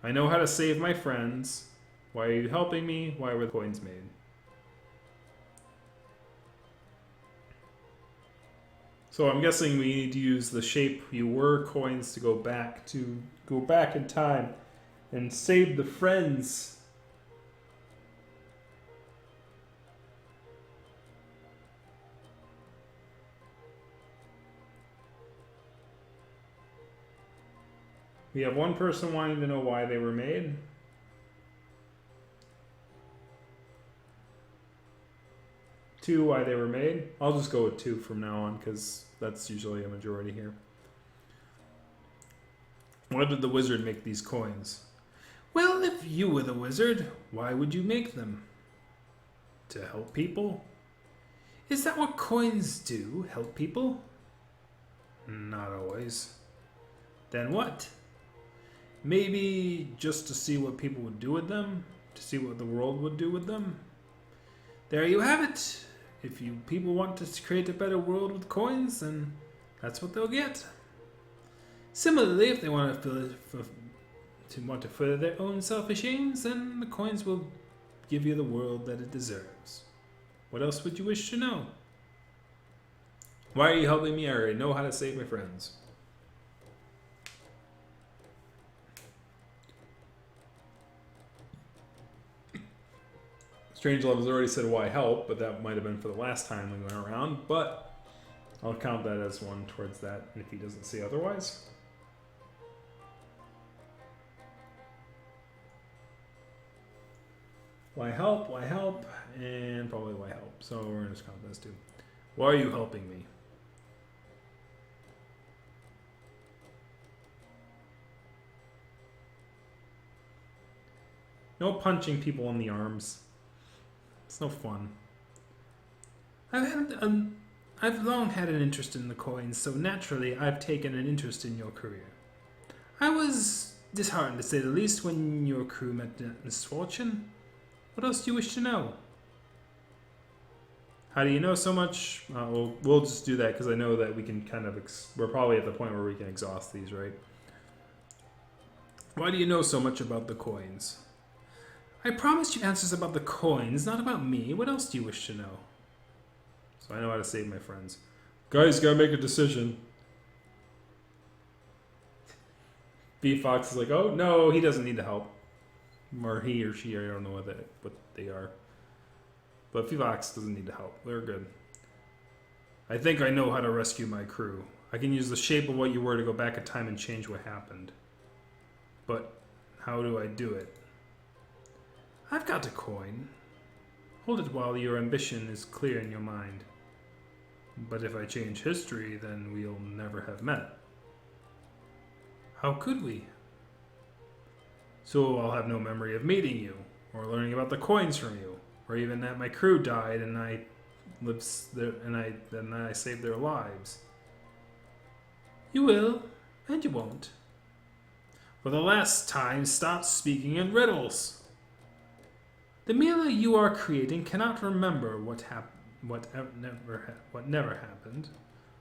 I know how to save my friends. Why are you helping me? Why were the coins made? So I'm guessing we need to use the shape you were coins to go back in time and save the friends. We have one person wanting to know why they were made. Two, why they were made. I'll just go with two from now on because that's usually a majority here. Why did the wizard make these coins? Well, if you were the wizard, why would you make them? To help people? Is that what coins do, help people? Not always. Then what? Maybe just to see what people would do with them, to see what the world would do with them. There you have it. If you people want to create a better world with coins, then that's what they'll get. Similarly, if they want to further their own selfish aims, then the coins will give you the world that it deserves. What else would you wish to know? Why are you helping me? I already know how to save my friends. Strangelove has already said why help, but that might have been for the last time we went around, but I'll count that as one towards that if he doesn't say otherwise. Why help, and probably why help. So we're going to just count those two. Why are you helping me? No punching people in the arms. It's no fun. I've long had an interest in the coins, so naturally I've taken an interest in your career. I was disheartened, to say the least, when your crew met misfortune. What else do you wish to know? How do you know so much? We'll just do that because I know that we can kind of... we're probably at the point where we can exhaust these, right? Why do you know so much about the coins? I promised you answers about the coins, not about me. What else do you wish to know? So I know how to save my friends. Guys, gotta make a decision. B Fox is like, oh no, he doesn't need the help. Or he or she, I don't know what they are. But Fox doesn't need the help. They're good. I think I know how to rescue my crew. I can use the shape of what you were to go back in time and change what happened. But how do I do it? I've got a coin. Hold it while your ambition is clear in your mind. But if I change history, then we'll never have met. How could we? So I'll have no memory of meeting you, or learning about the coins from you, or even that my crew died and I saved their lives. You will, and you won't. For the last time, stop speaking in riddles. The Mila you are creating cannot remember what never happened,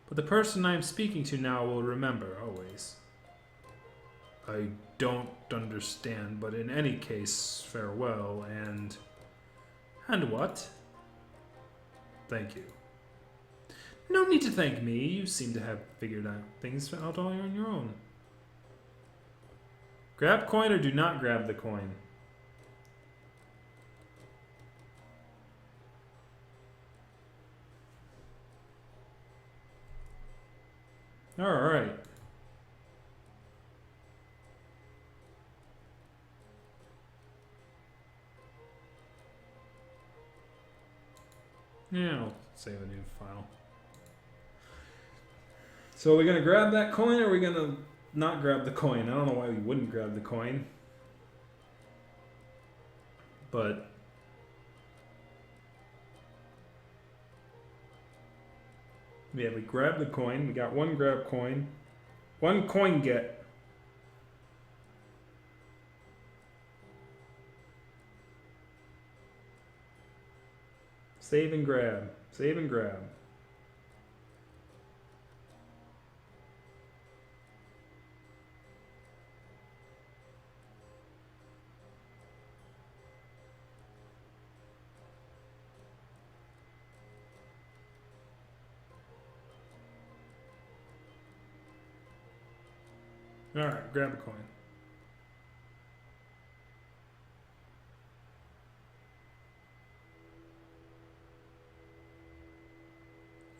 but the person I am speaking to now will remember always. I don't understand, but in any case, farewell, and... And what? Thank you. No need to thank me. You seem to have figured out things out all on your own. Grab coin or do not grab the coin? Alright. Yeah, I'll save a new file. So are we going to grab that coin or are we going to not grab the coin? I don't know why we wouldn't grab the coin. But... yeah, we grabbed the coin. We got one grab coin. One coin get. Save and grab. Save and grab. Alright, grab a coin.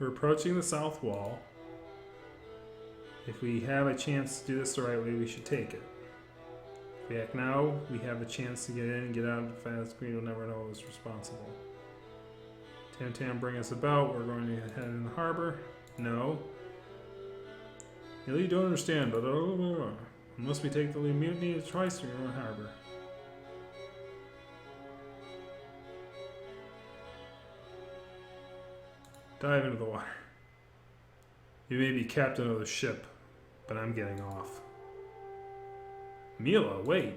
We're approaching the south wall. If we have a chance to do this the right way, we should take it. If we act now, we have a chance to get in and get out fast. We will never know who's responsible. Tam Tam, bring us about. We're going to head in the harbor. No. You don't understand, but unless we take the lead mutiny twice, we're going to harbor. Dive into the water. You may be captain of the ship, but I'm getting off. Mila, wait.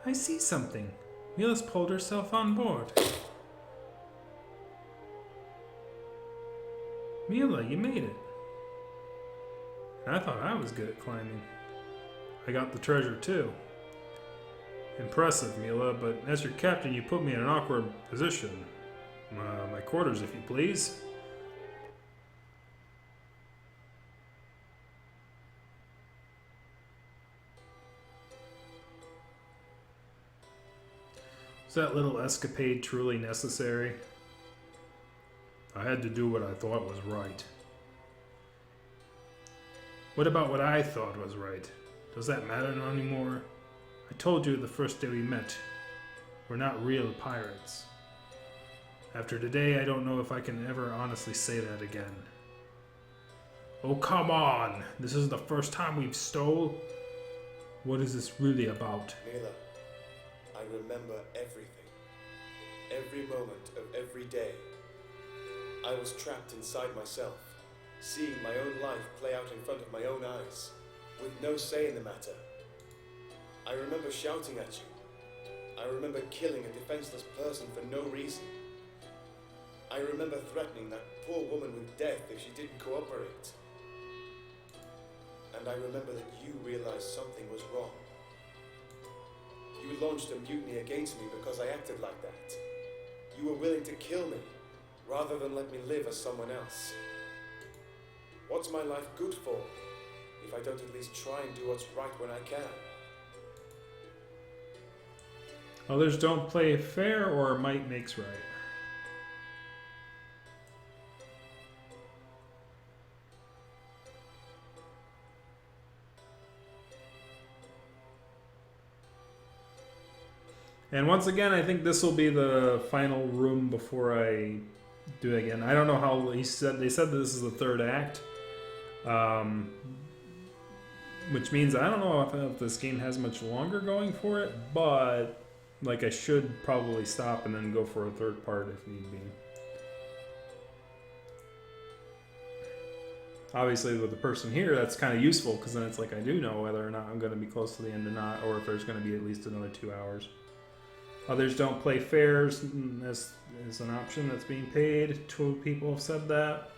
I see something. Mila's pulled herself on board. Mila, you made it. I thought I was good at climbing. I got the treasure too. Impressive, Mila, but as your captain, you put me in an awkward position. My quarters, if you please. Was that little escapade truly necessary? I had to do what I thought was right. What about what I thought was right? Does that matter anymore? I told you the first day we met, we're not real pirates. After today, I don't know if I can ever honestly say that again. Oh, come on! This is the first time we've stole? What is this really about? Mila, I remember everything. Every moment of every day. I was trapped inside myself, seeing my own life play out in front of my own eyes, with no say in the matter. I remember shouting at you. I remember killing a defenseless person for no reason. I remember threatening that poor woman with death if she didn't cooperate. And I remember that you realized something was wrong. You launched a mutiny against me because I acted like that. You were willing to kill me, rather than let me live as someone else. What's my life good for, if I don't at least try and do what's right when I can? Others don't play fair, or might makes right. And once again, I think this will be the final room before I do it again. I don't know how they said this is the third act, which means I don't know if this game has much longer going for it, but like I should probably stop and then go for a third part if need be. Obviously, with the person here, that's kind of useful because then it's like I do know whether or not I'm going to be close to the end or not, or if there's going to be at least another 2 hours. Others don't play fairs as an option that's being paid. 2 people have said that.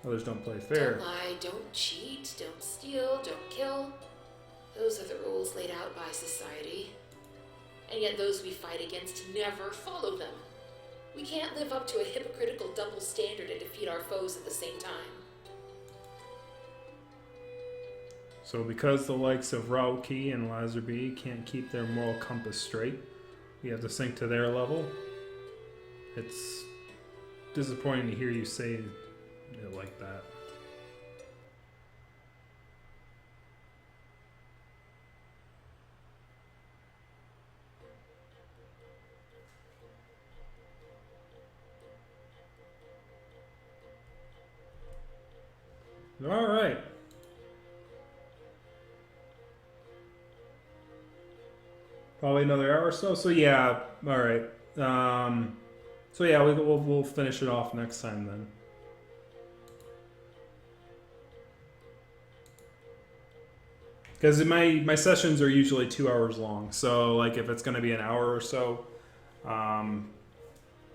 Others don't play fair. Don't lie, don't cheat, don't steal, don't kill. Those are the rules laid out by society. And yet those we fight against never follow them. We can't live up to a hypocritical double standard and defeat our foes at the same time. So because the likes of Rauki and Lazarby can't keep their moral compass straight, we have to sink to their level. It's disappointing to hear you say it like that. All right. Probably another hour or so. So yeah, all right. So yeah, we'll finish it off next time then. Because my sessions are usually 2 hours long. So like if it's going to be an hour or so,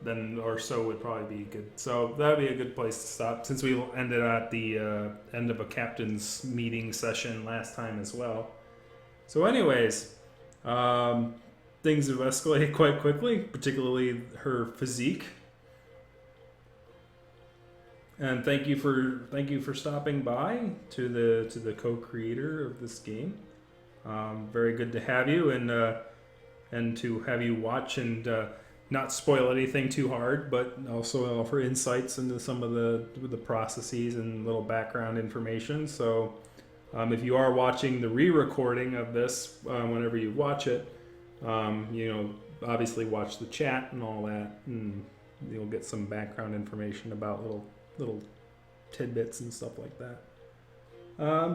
then or so would probably be good. So that would be a good place to stop since we ended at the end of a captain's meeting session last time as well. So anyways, things have escalated quite quickly, particularly her physique. And thank you for stopping by to the co-creator of this game. Very good to have you, and to have you watch and not spoil anything too hard, but also offer insights into some of the processes and little background information. So if you are watching the re-recording of this, whenever you watch it, obviously watch the chat and all that, and you'll get some background information about little tidbits and stuff like that.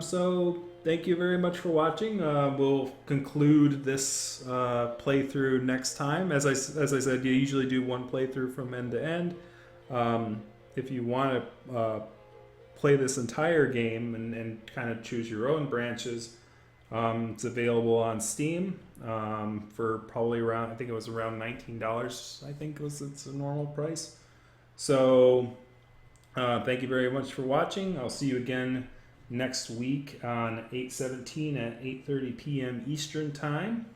So thank you very much for watching. We'll conclude this playthrough next time. As I said, you usually do one playthrough from end to end. If you want to play this entire game and kind of choose your own branches, it's available on Steam for probably around, I think it was around $19. I think it's a normal price. So thank you very much for watching. I'll see you again next week on 8/17 at 8:30 p.m. Eastern Time.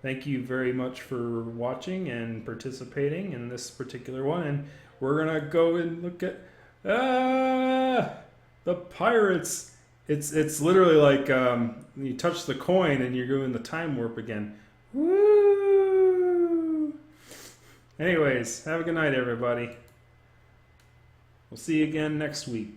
Thank you very much for watching and participating in this particular one. And we're going to go and look at the pirates. It's literally like you touch the coin and you're doing the time warp again. Woo! Anyways, have a good night, everybody. We'll see you again next week.